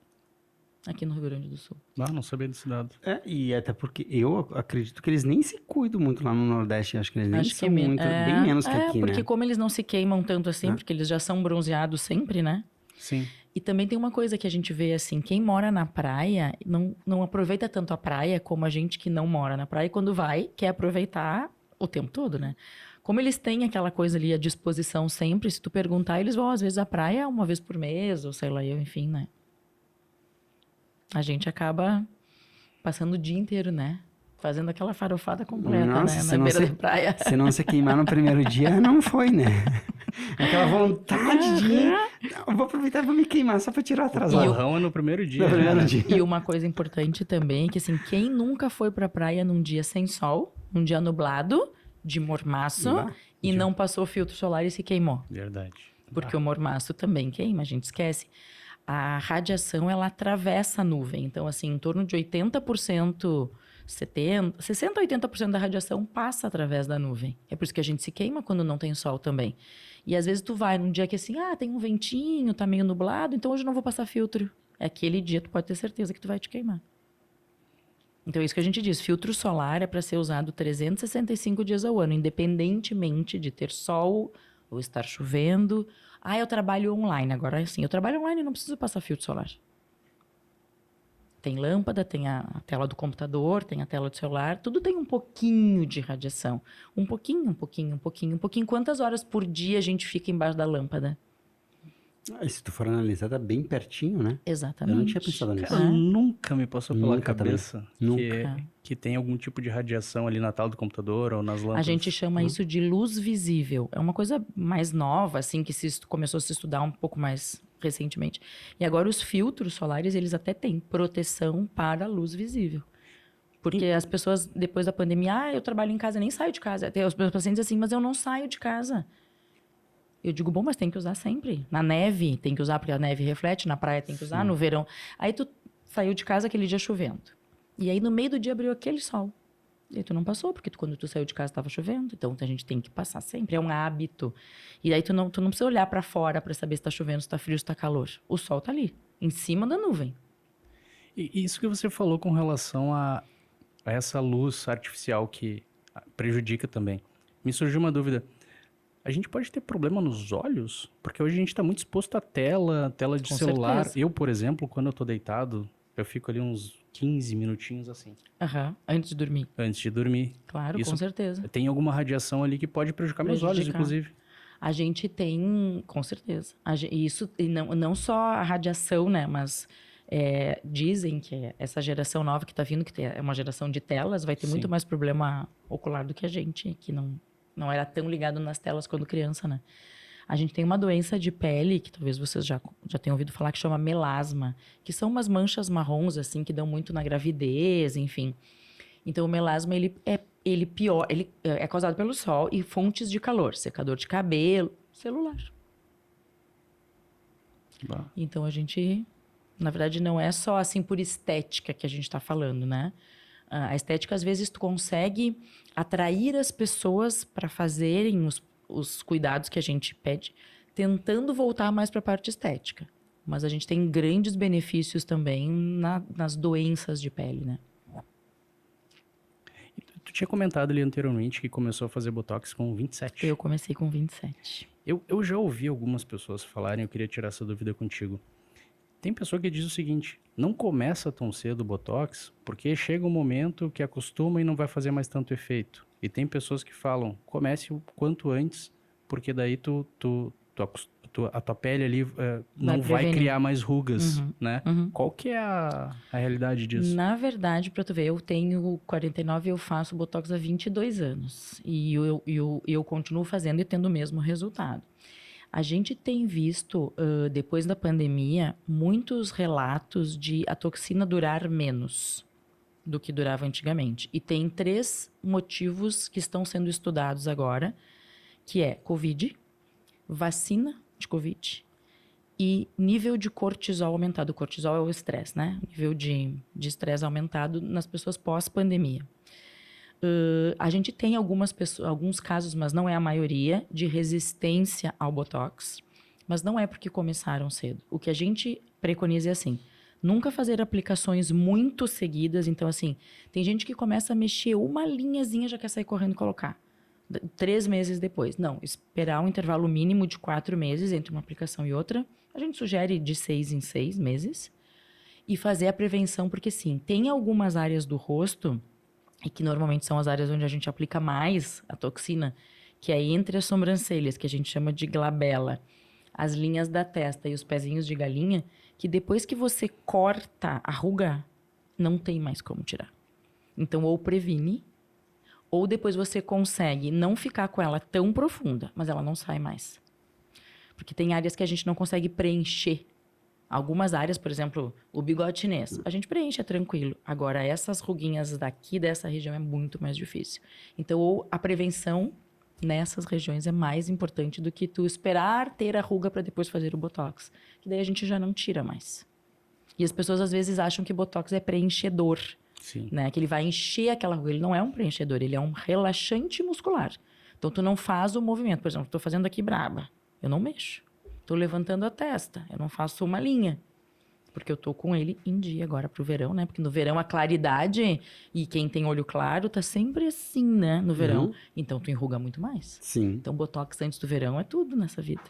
Aqui no Rio Grande do Sul. Ah, não sabia desse dado. E até porque eu acredito que eles nem se cuidam muito lá no Nordeste. Acho que eles nem são muito, bem menos que aqui, porque né? como eles não se queimam tanto assim, porque eles já são bronzeados sempre, né? Sim. E também tem uma coisa que a gente vê assim, quem mora na praia não aproveita tanto a praia como a gente que não mora na praia. E quando vai, quer aproveitar o tempo todo, né? Como eles têm aquela coisa ali à disposição sempre, se tu perguntar, eles vão às vezes à praia uma vez por mês, ou sei lá, enfim, né? A gente acaba passando o dia inteiro, né? Fazendo aquela farofada completa, Nossa, né? Na beira da praia. Se não se queimar no primeiro dia, não foi, né? Aquela vontade de ir. Não, vou aproveitar e vou me queimar só pra tirar o atraso. O borrão é no primeiro dia. No primeiro né? dia. E uma coisa importante também é que, assim, quem nunca foi pra praia num dia sem sol, num dia nublado, de mormaço, e não passou filtro solar e se queimou? Verdade. Porque o mormaço também queima, a gente esquece. A radiação, ela atravessa a nuvem. Então, assim, em torno de 80%, 60%, 80% da radiação passa através da nuvem. É por isso que a gente se queima quando não tem sol também. E às vezes tu vai num dia que assim, tem um ventinho, tá meio nublado, então hoje eu não vou passar filtro. É aquele dia tu pode ter certeza que tu vai te queimar. Então é isso que a gente diz, filtro solar é para ser usado 365 dias ao ano, independentemente de ter sol ou estar chovendo. Eu trabalho online. Agora, assim, eu trabalho online e não preciso passar filtro solar. Tem lâmpada, tem a tela do computador, tem a tela do celular. Tudo tem um pouquinho de radiação. Um pouquinho. Quantas horas por dia a gente fica embaixo da lâmpada? Se tu for analisar, tá bem pertinho, né? Exatamente. Eu não tinha pensado nisso. Cara, nunca me passou pela Nunca também. cabeça que tem algum tipo de radiação ali na tela do computador ou nas lâmpadas. A gente chama isso de luz visível. É uma coisa mais nova, assim, que começou a se estudar um pouco mais recentemente. E agora os filtros solares, eles até têm proteção para a luz visível. Porque as pessoas, depois da pandemia, eu trabalho em casa, nem saio de casa. Até os meus pacientes assim, mas eu não saio de casa. Eu digo, bom, mas tem que usar sempre. Na neve, tem que usar, porque a neve reflete. Na praia, tem que usar. No verão. Aí tu saiu de casa aquele dia chovendo. E aí, no meio do dia, abriu aquele sol. E aí tu não passou, porque quando tu saiu de casa, estava chovendo. Então, a gente tem que passar sempre. É um hábito. E aí, tu não precisa olhar para fora para saber se está chovendo, se está frio, se está calor. O sol tá ali, em cima da nuvem. E isso que você falou com relação a essa luz artificial que prejudica também. Me surgiu uma dúvida. A gente pode ter problema nos olhos? Porque hoje a gente está muito exposto à tela de Com celular. certeza. Eu, por exemplo, quando eu tô deitado, eu fico ali uns 15 minutinhos assim, Antes de dormir. antes de dormir. Claro, Isso com certeza. Tem alguma radiação ali que pode prejudicar meus olhos, Prejudicar. inclusive. A gente tem, com certeza. Isso, e não só a radiação, né? Mas dizem que essa geração nova que está vindo, que é uma geração de telas, vai ter muito mais problema ocular do que a gente, que não era tão ligado nas telas quando criança, né? A gente tem uma doença de pele, que talvez vocês já tenham ouvido falar, que chama melasma, que são umas manchas marrons, assim, que dão muito na gravidez, enfim. Então, o melasma, ele é causado pelo sol e fontes de calor, secador de cabelo, celular. Bah. Então, a gente, na verdade, não é só, assim, por estética que a gente está falando, né? A estética, às vezes, tu consegue atrair as pessoas para fazerem os cuidados que a gente pede, tentando voltar mais para a parte estética. Mas a gente tem grandes benefícios também nas doenças de pele, né? Tu tinha comentado ali anteriormente que começou a fazer Botox com 27. Eu comecei com 27. Eu já ouvi algumas pessoas falarem, eu queria tirar essa dúvida contigo. Tem pessoa que diz o seguinte, não começa tão cedo o Botox, porque chega um momento que acostuma e não vai fazer mais tanto efeito. E tem pessoas que falam, comece o quanto antes, porque daí tu a tua pele ali não vai prevenir. criar mais rugas, né? Uhum. Qual que é a realidade disso? Na verdade, pra tu ver, eu tenho 49 e eu faço Botox há 22 anos. E eu continuo fazendo e tendo o mesmo resultado. A gente tem visto, depois da pandemia, muitos relatos de a toxina durar menos do que durava antigamente. E tem 3 motivos que estão sendo estudados agora, que é Covid, vacina de Covid e nível de cortisol aumentado. O cortisol é o estresse, né? Nível de estresse aumentado nas pessoas pós-pandemia. A gente tem alguns casos, mas não é a maioria, de resistência ao Botox. Mas não é porque começaram cedo. O que a gente preconiza é assim, nunca fazer aplicações muito seguidas. Então, assim, tem gente que começa a mexer uma linhazinha e já quer sair correndo e colocar. 3 meses depois. Não, esperar um intervalo mínimo de 4 meses entre uma aplicação e outra. A gente sugere de 6 em 6 meses. E fazer a prevenção, porque sim, tem algumas áreas do rosto, e que normalmente são as áreas onde a gente aplica mais a toxina, que é entre as sobrancelhas, que a gente chama de glabela, as linhas da testa e os pezinhos de galinha, que depois que você corta a ruga, não tem mais como tirar. Então, ou previne, ou depois você consegue não ficar com ela tão profunda, mas ela não sai mais. Porque tem áreas que a gente não consegue preencher. Algumas áreas, por exemplo, o bigode chinês, a gente preenche, é tranquilo. Agora, essas ruguinhas daqui, dessa região, é muito mais difícil. Então, ou a prevenção nessas regiões é mais importante do que tu esperar ter a ruga para depois fazer o Botox. Que daí a gente já não tira mais. E as pessoas, às vezes, acham que Botox é preenchedor. Sim. Né? Que ele vai encher aquela ruga. Ele não é um preenchedor, ele é um relaxante muscular. Então, tu não faz o movimento. Por exemplo, estou fazendo aqui braba, eu não mexo. Estou levantando a testa, eu não faço uma linha. Porque eu estou com ele em dia agora pro verão, né? Porque no verão a claridade, e quem tem olho claro tá sempre assim, né? No verão. Então, tu enruga muito mais. Sim. Então, Botox antes do verão é tudo nessa vida.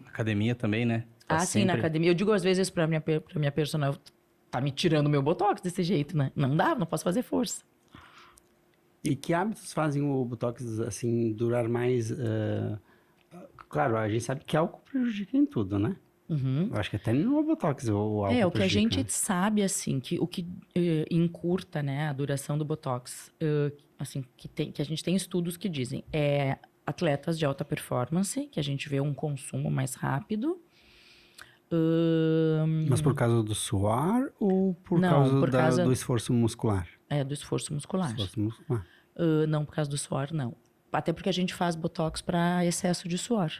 Academia também, né? Tá Sim, na academia. Eu digo às vezes pra minha personal, tá me tirando meu Botox desse jeito, né? Não dá, não posso fazer força. E que hábitos fazem o Botox, assim, durar mais? Claro, a gente sabe que álcool prejudica em tudo, né? Uhum. Eu acho que até no Botox o álcool o que a prejudica. gente sabe, assim, que o que encurta, né, a duração do Botox, assim, que a gente tem estudos que dizem, atletas de alta performance, que a gente vê um consumo mais rápido. Mas por causa do suor ou por causa do esforço muscular? Do esforço muscular. Esforço muscular. Não por causa do suor, não. Até porque a gente faz Botox para excesso de suor.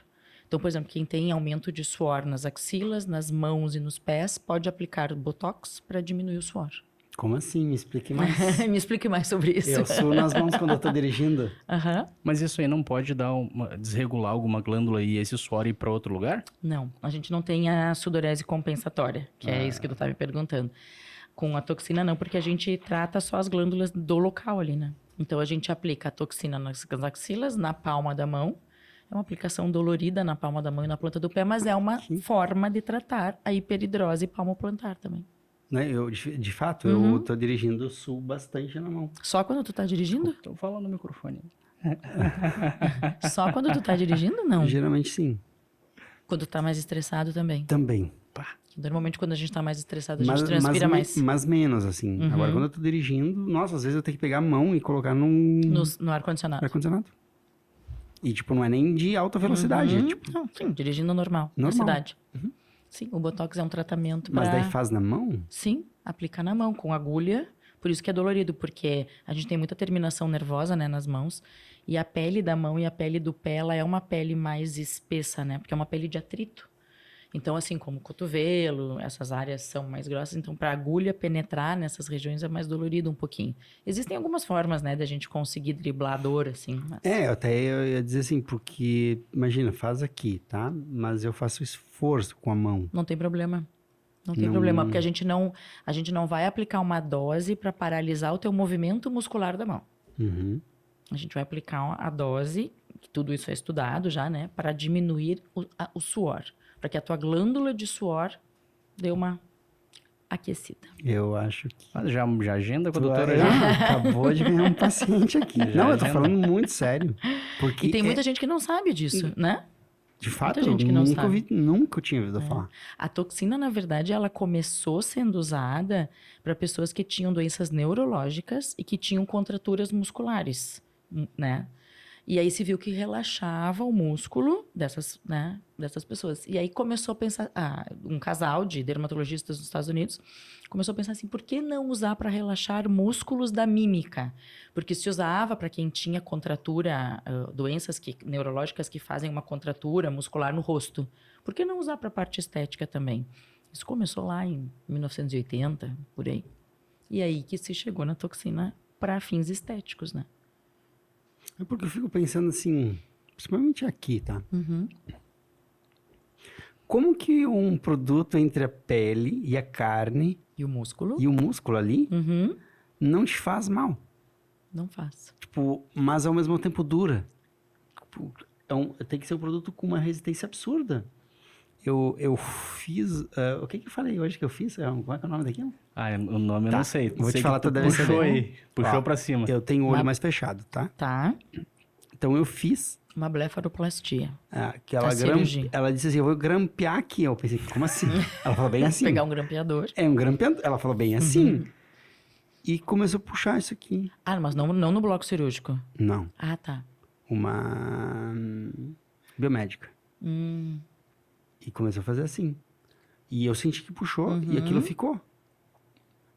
Então, por exemplo, quem tem aumento de suor nas axilas, nas mãos e nos pés, pode aplicar Botox para diminuir o suor. Como assim? Me explique mais. Me explique mais sobre isso. Eu suo nas mãos quando eu tô dirigindo. Mas isso aí não pode desregular alguma glândula e esse suor ir para outro lugar? Não, a gente não tem a sudorese compensatória, que é isso que tu tá me perguntando. Com a toxina não, porque a gente trata só as glândulas do local ali, né? Então, a gente aplica a toxina nas axilas, na palma da mão. É uma aplicação dolorida na palma da mão e na planta do pé, mas é uma forma de tratar a hiperidrose palmoplantar também. Né? De fato, eu tô dirigindo, eu suo bastante na mão. Só quando tu tá dirigindo? Tô falando no microfone. Só quando tu tá dirigindo, não? Geralmente, sim. Quando tu tá mais estressado também? Também. Normalmente, quando a gente tá mais estressado, a gente transpira mais. Mas menos, assim. Agora, quando eu tô dirigindo, nossa, às vezes eu tenho que pegar a mão e colocar no ar-condicionado. Ar-condicionado. E, tipo, não é nem de alta velocidade. É, tipo... Não, sim, dirigindo normal. Na cidade. Sim, o Botox é um tratamento Mas daí faz na mão? Sim, aplicar na mão, com agulha. Por isso que é dolorido, porque a gente tem muita terminação nervosa, né, nas mãos. E a pele da mão e a pele do pé, ela é uma pele mais espessa, né? Porque é uma pele de atrito. Então, assim, como o cotovelo, essas áreas são mais grossas. Então, para a agulha penetrar nessas regiões é mais dolorido um pouquinho. Existem algumas formas, né, da gente conseguir driblar a dor, assim. Mas... eu ia dizer assim, porque, imagina, faz aqui, tá? Mas eu faço esforço com a mão. Não tem problema. Não tem problema, porque a gente não vai aplicar uma dose para paralisar o teu movimento muscular da mão. A gente vai aplicar a dose, que tudo isso é estudado já, né, para diminuir o suor. Para que a tua glândula de suor dê uma aquecida. Eu acho que... Já agenda com a doutora? Acabou de ganhar um paciente aqui. Não, eu tô falando muito sério. Porque e tem muita gente que não sabe disso, né? De fato, gente que não nunca sabe. nunca tinha ouvido falar. A toxina, na verdade, ela começou sendo usada para pessoas que tinham doenças neurológicas e que tinham contraturas musculares, né? E aí se viu que relaxava o músculo dessas, né, dessas pessoas. E aí começou a pensar, um casal de dermatologistas dos Estados Unidos começou a pensar assim, por que não usar para relaxar músculos da mímica? Porque se usava para quem tinha contratura, doenças neurológicas que fazem uma contratura muscular no rosto. Por que não usar para a parte estética também? Isso começou lá em 1980, por aí. E aí que se chegou na toxina para fins estéticos, né? É porque eu fico pensando assim, principalmente aqui, tá? Como que um produto entre a pele e a carne E o músculo? e o músculo ali Uhum. não te faz mal? Não faço. Tipo, mas ao mesmo tempo dura. Tipo, tem que ser um produto com uma resistência absurda. Eu fiz... o que eu falei hoje que eu fiz? Como é que é o nome daquilo? O nome eu Tá, não sei. vou te Sei falar, que tu tu deve puxou saber. aí. Puxou Ó, pra cima. Eu tenho o olho Mas- mais fechado, tá? Tá. Então eu fiz Uma blefaroplastia. aquela A cirurgia. Ela disse assim, eu vou grampear aqui. Eu pensei, como assim? Ela falou bem assim. Pegar um grampeador. É um grampeador. Ela falou bem assim. E começou a puxar isso aqui. Ah, mas não no bloco cirúrgico. Não, Ah, tá. uma biomédica. E começou a fazer assim. E eu senti que puxou e aquilo ficou.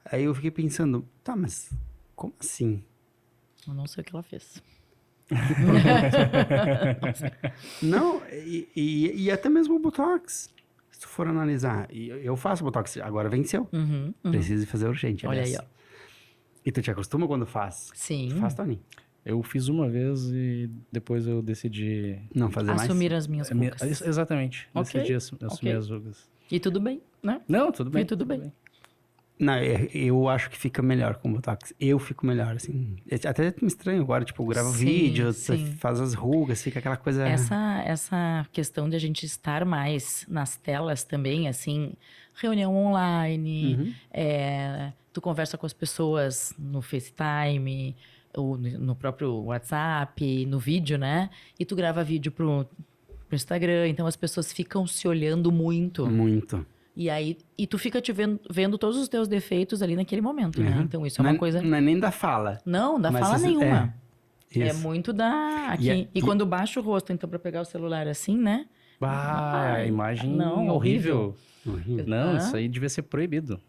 Aí eu fiquei pensando, tá, mas como assim? Eu não sei o que ela fez. Não, e até mesmo o Botox. Se tu for analisar, e eu faço Botox, agora venceu. Preciso fazer urgente, Olha aliás. aí, ó. E tu te acostuma quando faz? Sim. Tu faz, Tony? Eu fiz uma vez e depois eu decidi... Não fazer mais? Assumir as minhas rugas. Exatamente. Ok, Decidi assumir ok. as rugas. E tudo bem, né? Não, tudo bem. E tudo bem. Não, eu acho que fica melhor com o Botox. Eu fico melhor, assim. Até me estranho agora, tipo, grava Sim, vídeo, tu sim. faz as rugas, fica aquela coisa... Essa questão de a gente estar mais nas telas também, assim, reunião online, tu conversa com as pessoas no FaceTime, ou no próprio WhatsApp, no vídeo, né? E tu grava vídeo pro Instagram, então as pessoas ficam se olhando muito. Muito. E aí, tu fica te vendo todos os teus defeitos ali naquele momento, né? Uhum. Então isso é uma coisa... Não é nem da fala. Não, da Mas fala isso- nenhuma. É Isso. muito da... Aqui. E quando baixa o rosto, então, pra pegar o celular assim, né? Bah, a Ai, imagem não, horrível. Horrível. Não, Hã? isso aí devia ser proibido.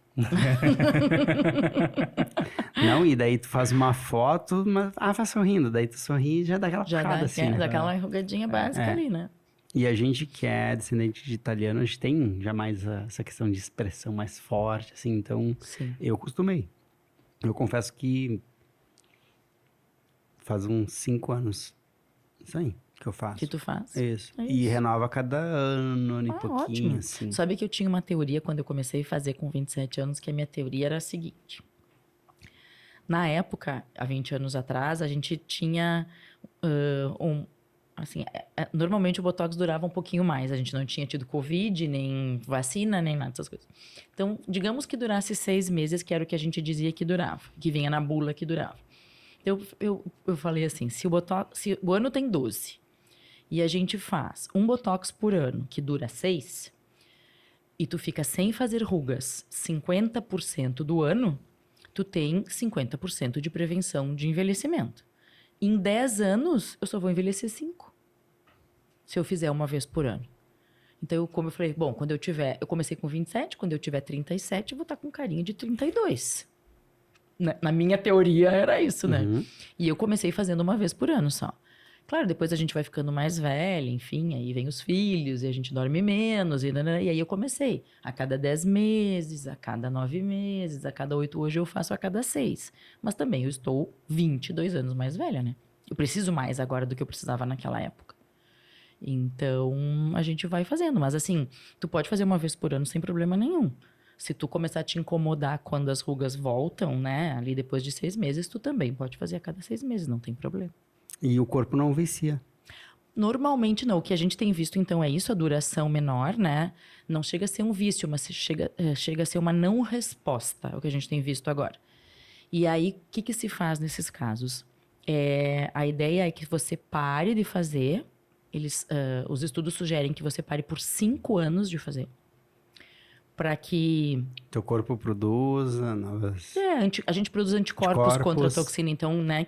Não, e daí tu faz uma foto, mas... faz sorrindo. Daí tu sorri e já dá aquela Já puxada, dá, assim. daquela enrugadinha básica ali, né? E a gente que é descendente de italiano, a gente tem já mais essa questão de expressão mais forte, assim. Então, Sim. eu costumei. Eu confesso que faz uns 5 anos. Isso aí que eu faço. Que tu faz. Isso. É E isso. renova a cada ano e pouquinho, Ótimo. assim. Sabe que eu tinha uma teoria quando eu comecei a fazer com 27 anos, que a minha teoria era a seguinte. Na época, há 20 anos atrás, a gente tinha assim, normalmente o Botox durava um pouquinho mais. A gente não tinha tido Covid, nem vacina, nem nada dessas coisas. Então, digamos que durasse 6 meses, que era o que a gente dizia que durava. Que vinha na bula que durava. Então, eu falei assim, se o ano tem 12 e a gente faz um Botox por ano, que dura 6, e tu fica sem fazer rugas 50% do ano, tu tem 50% de prevenção de envelhecimento. Em 10 anos, eu só vou envelhecer 5. Se eu fizer uma vez por ano. Então, como eu falei, bom, eu comecei com 27, quando eu tiver 37, eu vou estar com carinha de 32. Na minha teoria, era isso, né? Uhum. E eu comecei fazendo uma vez por ano só. Claro, depois a gente vai ficando mais velha, enfim, aí vem os filhos e a gente dorme menos. E aí eu comecei a cada 10 meses, a cada 9 meses, a cada 8. Hoje eu faço a cada 6. Mas também eu estou 22 anos mais velha, né? Eu preciso mais agora do que eu precisava naquela época. Então, a gente vai fazendo. Mas assim, tu pode fazer uma vez por ano sem problema nenhum. Se tu começar a te incomodar quando as rugas voltam, né? Ali depois de 6 meses, tu também pode fazer a cada 6 meses, não tem problema. E o corpo não vicia. Normalmente não. O que a gente tem visto, então, é isso, a duração menor, né? Não chega a ser um vício, mas chega a ser uma não resposta, é o que a gente tem visto agora. E aí, o que se faz nesses casos? A ideia é que você pare de fazer os estudos sugerem que você pare por 5 anos de fazer. Para que... Teu corpo produza novas... a gente produz anticorpos contra a toxina, então, né,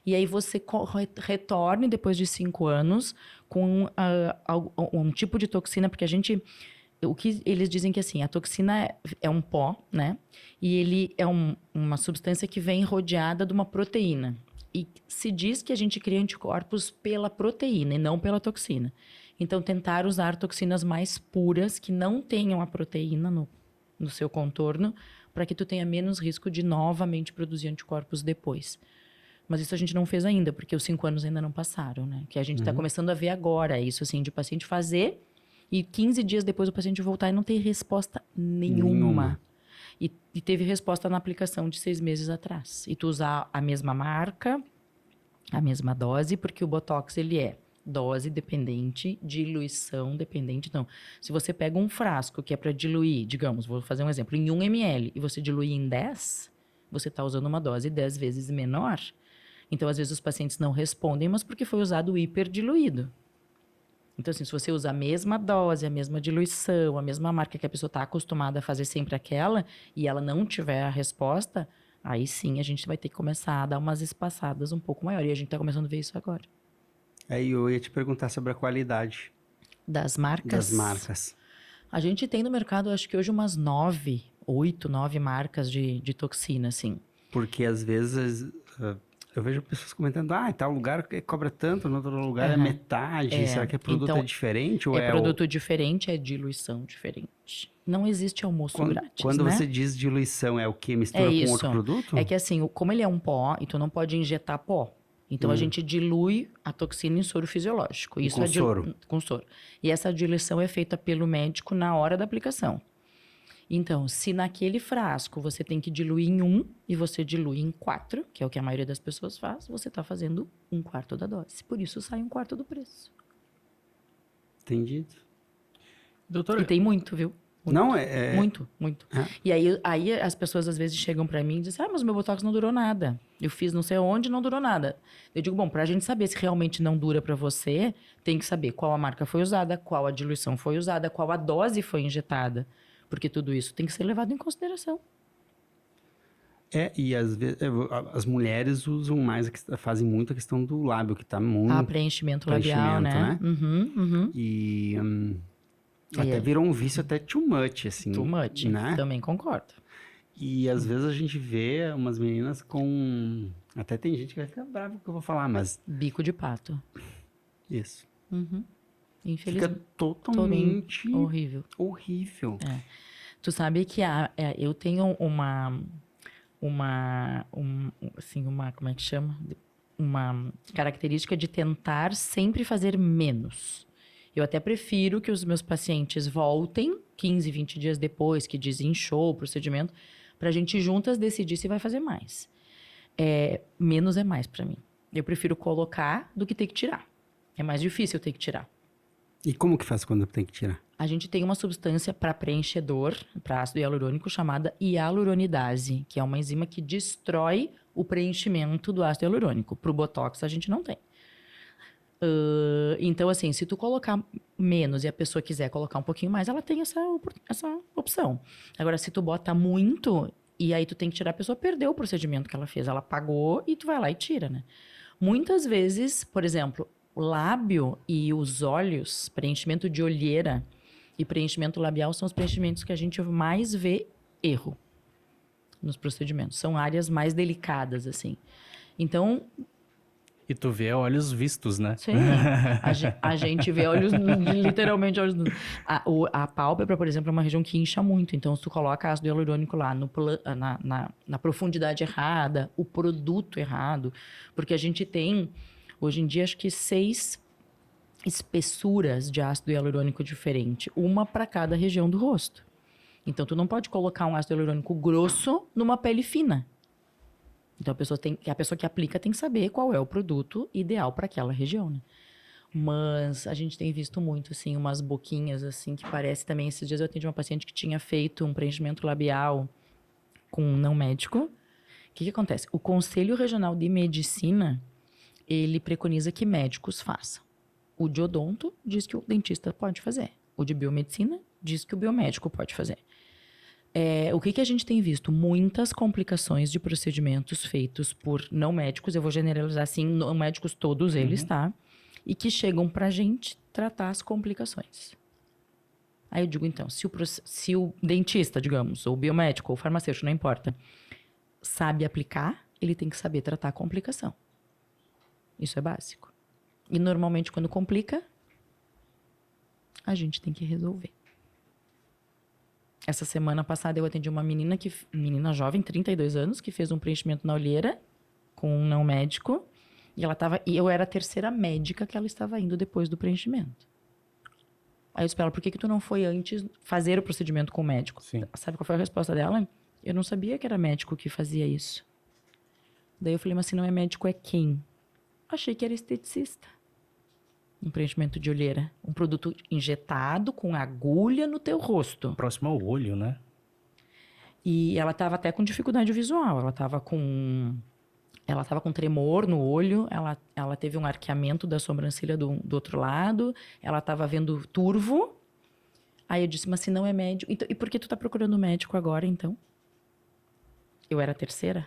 E aí você retorne depois de 5 anos com um tipo de toxina, porque o que eles dizem que assim, a toxina é um pó, né? E ele é uma substância que vem rodeada de uma proteína. E se diz que a gente cria anticorpos pela proteína e não pela toxina. Então, tentar usar toxinas mais puras, que não tenham a proteína no seu contorno, para que tu tenha menos risco de novamente produzir anticorpos depois. Mas isso a gente não fez ainda, porque os 5 anos ainda não passaram, né? Que a gente está começando a ver agora isso, assim, de paciente fazer e 15 dias depois o paciente voltar e não ter resposta nenhuma. E teve resposta na aplicação de 6 meses atrás. E tu usar a mesma marca, a mesma dose, porque o Botox, ele é dose dependente, diluição dependente. Então, se você pega um frasco que é para diluir, digamos, vou fazer um exemplo, em 1 ml, e você dilui em 10, você está usando uma dose 10 vezes menor. Então, às vezes, os pacientes não respondem, mas porque foi usado hiperdiluído. Então, assim, se você usa a mesma dose, a mesma diluição, a mesma marca que a pessoa está acostumada a fazer sempre aquela, e ela não tiver a resposta, aí sim a gente vai ter que começar a dar umas espaçadas um pouco maior. E a gente está começando a ver isso agora. Aí eu ia te perguntar sobre a qualidade Das marcas? das marcas. A gente tem no mercado, acho que hoje, umas 8, 9 marcas de toxina, assim. Porque às vezes eu vejo pessoas comentando, tal lugar cobra tanto, no outro lugar é metade. Será que o produto é diferente? Ou produto diferente, é diluição diferente. Não existe almoço grátis, Quando né? você diz diluição, é o que? Mistura com outro produto? É que assim, como ele é um pó, e tu não pode injetar pó. Então, a gente dilui a toxina em soro fisiológico. Isso com soro? Com soro. E essa diluição é feita pelo médico na hora da aplicação. Então, se naquele frasco você tem que diluir em 1 e você dilui em 4, que é o que a maioria das pessoas faz, você está fazendo 1/4 da dose. Por isso, sai 1/4 do preço. Entendido. Doutora, E tem muito, viu? Muito. Não, Muito, muito. E aí as pessoas às vezes chegam pra mim e dizem, mas o meu Botox não durou nada. Eu fiz não sei onde, não durou nada. Eu digo, bom, pra gente saber se realmente não dura pra você, tem que saber qual a marca foi usada, qual a diluição foi usada, qual a dose foi injetada. Porque tudo isso tem que ser levado em consideração. E às vezes as mulheres usam mais, fazem muito a questão do lábio, que tá muito... Preenchimento labial, né? E... até virou um vício até too much, assim. Too much, né? Também concordo. E às vezes a gente vê umas meninas com... Até tem gente que vai ficar brava com o que eu vou falar, mas... Bico de pato. Isso. Infelizmente. Fica totalmente... Horrível. Horrível. Tu sabe que eu tenho como é que chama? Uma característica de tentar sempre fazer menos. Eu até prefiro que os meus pacientes voltem 15, 20 dias depois, que desinchou o procedimento, pra gente juntas decidir se vai fazer mais. Menos é mais pra mim. Eu prefiro colocar do que ter que tirar. É mais difícil ter que tirar. E como que faz quando tem que tirar? A gente tem uma substância para preenchedor, para ácido hialurônico, chamada hialuronidase, que é uma enzima que destrói o preenchimento do ácido hialurônico. Para o Botox, a gente não tem. Então, assim, se tu colocar menos e a pessoa quiser colocar um pouquinho mais, ela tem essa opção. Agora, se tu bota muito e aí tu tem que tirar, a pessoa perdeu o procedimento que ela fez. Ela pagou e tu vai lá e tira, né? Muitas vezes, por exemplo, o lábio e os olhos, preenchimento de olheira e preenchimento labial são os preenchimentos que a gente mais vê erro nos procedimentos. São áreas mais delicadas, assim. Então... E tu vê olhos vistos, né? Sim. A gente vê olhos, literalmente olhos... A pálpebra, por exemplo, é uma região que incha muito. Então, se tu coloca ácido hialurônico lá na profundidade errada, o produto errado, porque a gente tem... Hoje em dia, acho que 6 espessuras de ácido hialurônico diferente, uma para cada região do rosto. Então, tu não pode colocar um ácido hialurônico grosso numa pele fina. Então, a pessoa que aplica tem que saber qual é o produto ideal para aquela região, né? Mas a gente tem visto muito, assim, umas boquinhas, assim, que parece também... Esses dias eu atendi uma paciente que tinha feito um preenchimento labial com um não médico. O que acontece? O Conselho Regional de Medicina... ele preconiza que médicos façam. O de odonto diz que o dentista pode fazer. O de biomedicina diz que o biomédico pode fazer. O que a gente tem visto? Muitas complicações de procedimentos feitos por não médicos, eu vou generalizar assim, não médicos todos eles, tá? E que chegam pra gente tratar as complicações. Aí eu digo, então, se o dentista, digamos, ou o biomédico, ou o farmacêutico, não importa, sabe aplicar, ele tem que saber tratar a complicação. Isso é básico. E normalmente quando complica, a gente tem que resolver. Essa semana passada eu atendi uma menina jovem, 32 anos, que fez um preenchimento na olheira com um não médico. E eu era a terceira médica que ela estava indo depois do preenchimento. Aí eu disse pra ela, por que tu não foi antes fazer o procedimento com o médico? Sim. Sabe qual foi a resposta dela? Eu não sabia que era médico que fazia isso. Daí eu falei, mas se não é médico, é quem? Achei que era esteticista. Um preenchimento de olheira. Um produto injetado com agulha no teu rosto. Próximo ao olho, né? E ela estava até com dificuldade visual. Ela estava com tremor no olho. Ela teve um arqueamento da sobrancelha do outro lado. Ela estava vendo turvo. Aí eu disse, mas se não é médico... Então, e por que tu tá procurando médico agora, então? Eu era a terceira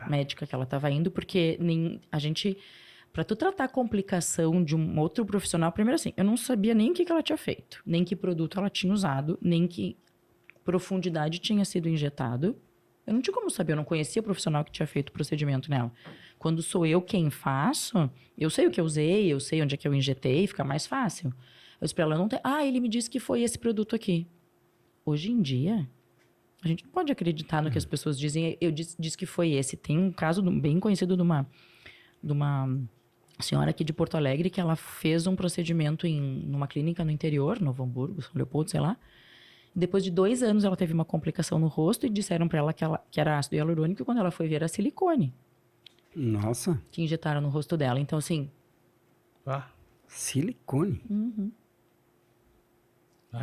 médica que ela estava indo, porque a gente... Para tu tratar a complicação de um outro profissional, primeiro assim, eu não sabia nem o que ela tinha feito, nem que produto ela tinha usado, nem que profundidade tinha sido injetado. Eu não tinha como saber, eu não conhecia o profissional que tinha feito o procedimento nela. Quando sou eu quem faço, eu sei o que eu usei, eu sei onde é que eu injetei, fica mais fácil. Eu disse pra ela, não tem... ele me disse que foi esse produto aqui. Hoje em dia, a gente não pode acreditar no que as pessoas dizem. Eu disse que foi esse. Tem um caso bem conhecido de uma senhora aqui de Porto Alegre que ela fez um procedimento numa clínica no interior, Novo Hamburgo, São Leopoldo, sei lá. Depois de 2 anos ela teve uma complicação no rosto e disseram para ela que era ácido hialurônico e quando ela foi ver era silicone. Nossa. Que injetaram no rosto dela. Então, assim... Silicone?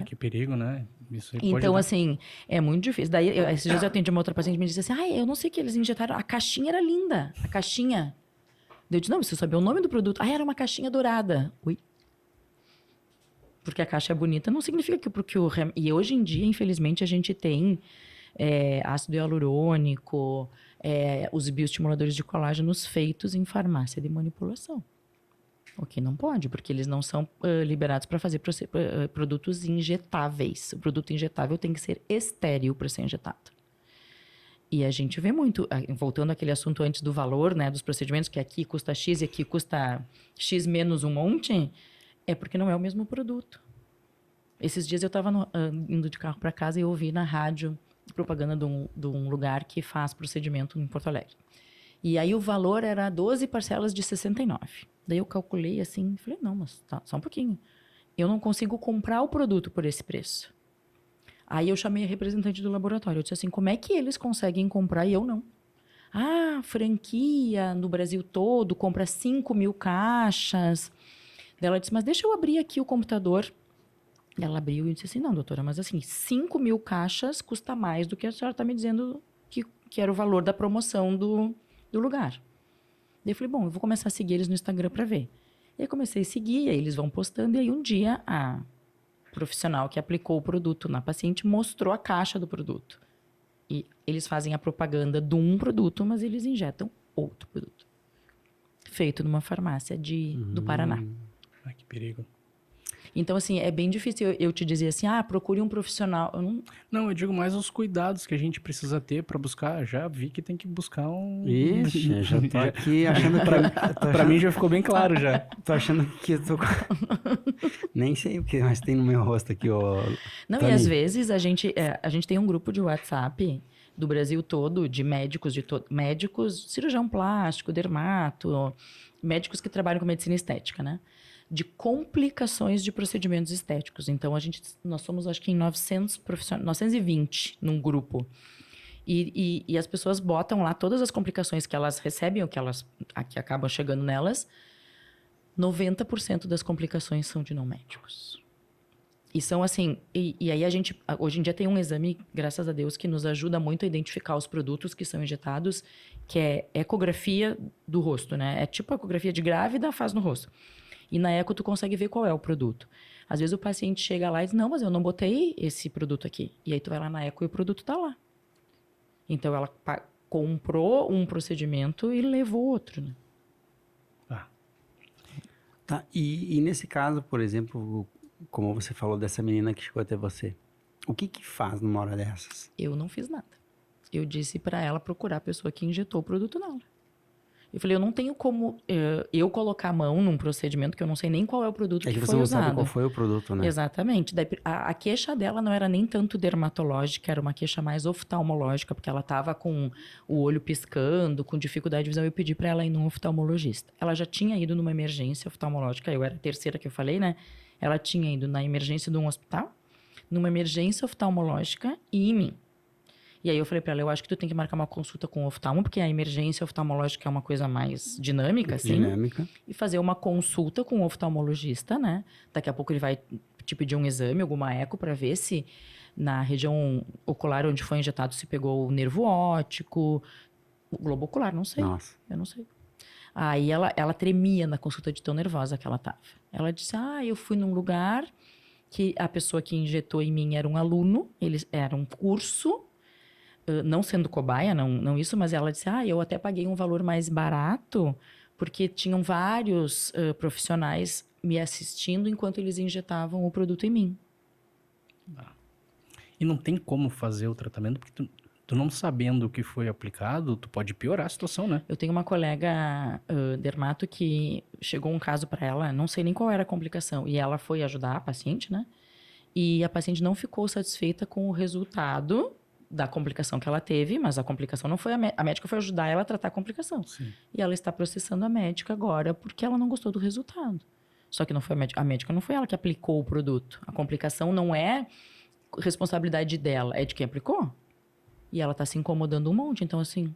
Que perigo, né? Isso aí Então, pode assim, é muito difícil. Daí, esses dias eu atendi uma outra paciente que me disse assim, eu não sei o que eles injetaram. A caixinha era linda. A caixinha... Eu disse, não, preciso saber o nome do produto. Era uma caixinha dourada. Ui. Porque a caixa é bonita, não significa que porque o... E hoje em dia, infelizmente, a gente tem ácido hialurônico, os bioestimuladores de colágenos feitos em farmácia de manipulação. O que não pode, porque eles não são liberados para fazer produtos injetáveis. O produto injetável tem que ser estéril para ser injetado. E a gente vê muito, voltando àquele assunto antes do valor, né, dos procedimentos, que aqui custa X e aqui custa X menos um monte, é porque não é o mesmo produto. Esses dias eu estava indo de carro para casa e eu ouvi na rádio propaganda de um lugar que faz procedimento em Porto Alegre. E aí o valor era 12 parcelas de 69. Daí eu calculei assim, falei, não, mas tá, só um pouquinho. Eu não consigo comprar o produto por esse preço. Aí eu chamei a representante do laboratório. Eu disse assim, como é que eles conseguem comprar e eu não? Franquia no Brasil todo, compra 5.000 caixas. Daí ela disse, mas deixa eu abrir aqui o computador. Ela abriu e disse assim, não, doutora, mas assim, 5.000 caixas custa mais do que a senhora está me dizendo que era o valor da promoção do lugar. Daí eu falei, bom, eu vou começar a seguir eles no Instagram para ver. E aí comecei a seguir, aí eles vão postando, e aí um dia a profissional que aplicou o produto na paciente mostrou a caixa do produto. E eles fazem a propaganda de um produto, mas eles injetam outro produto. Feito numa farmácia do Paraná. Que perigo. Então, assim, é bem difícil eu te dizer assim, procure um profissional. Não, eu digo mais os cuidados que a gente precisa ter para buscar. Já vi que tem que buscar um... Ixi, já tô aqui achando Pra mim já ficou bem claro já. Tô achando que eu tô... Nem sei o que mais tem no meu rosto aqui, Não, Tony. E às vezes a gente tem um grupo de WhatsApp do Brasil todo, de médicos, médicos, cirurgião plástico, dermato, médicos que trabalham com medicina estética, né? De complicações de procedimentos estéticos. Então, nós somos, acho que, em 900 profissionais, 920 num grupo. E as pessoas botam lá todas as complicações que elas recebem, ou que acabam chegando nelas. 90% das complicações são de não médicos. E são assim, e aí a gente, hoje em dia tem um exame, graças a Deus, que nos ajuda muito a identificar os produtos que são injetados, que é ecografia do rosto, né? É tipo a ecografia de grávida, faz no rosto. E na eco tu consegue ver qual é o produto. Às vezes o paciente chega lá e diz, não, mas eu não botei esse produto aqui. E aí tu vai lá na eco e o produto tá lá. Então ela comprou um procedimento e levou outro, né? Tá, e nesse caso, por exemplo, como você falou dessa menina que chegou até você, o que faz numa hora dessas? Eu não fiz nada. Eu disse pra ela procurar a pessoa que injetou o produto nela. Eu falei, eu não tenho como eu colocar a mão num procedimento que eu não sei nem qual é o produto É que que você foi não usado. sabe qual foi o produto, né? Exatamente. Daí, a queixa dela não era nem tanto dermatológica, era uma queixa mais oftalmológica, porque ela estava com o olho piscando, com dificuldade de visão. Eu pedi para ela ir num oftalmologista. Ela já tinha ido numa emergência oftalmológica, eu era a terceira que eu falei, né? Ela tinha ido na emergência de um hospital, numa emergência oftalmológica e em mim. E aí eu falei pra ela, eu acho que tu tem que marcar uma consulta com o oftalmo, porque a emergência oftalmológica é uma coisa mais dinâmica, assim. Dinâmica. E fazer uma consulta com o oftalmologista, né? Daqui a pouco ele vai te pedir um exame, alguma eco, pra ver se na região ocular onde foi injetado se pegou o nervo óptico, o globo ocular, não sei. Nossa. Eu não sei. Aí ela tremia na consulta de tão nervosa que ela tava. Ela disse, eu fui num lugar que a pessoa que injetou em mim era um aluno, era um curso, não sendo cobaia, não isso, mas ela disse, eu até paguei um valor mais barato, porque tinham vários profissionais me assistindo enquanto eles injetavam o produto em mim. E não tem como fazer o tratamento, porque tu não sabendo o que foi aplicado, tu pode piorar a situação, né? Eu tenho uma colega dermato que chegou um caso para ela, não sei nem qual era a complicação, e ela foi ajudar a paciente, né? E a paciente não ficou satisfeita com o resultado da complicação que ela teve, mas a complicação não foi a médica foi ajudar ela a tratar a complicação. Sim. E ela está processando a médica agora porque ela não gostou do resultado. Só que não foi a médica não foi ela que aplicou o produto. A complicação não é responsabilidade dela, é de quem aplicou. E ela tá se incomodando um monte, então assim,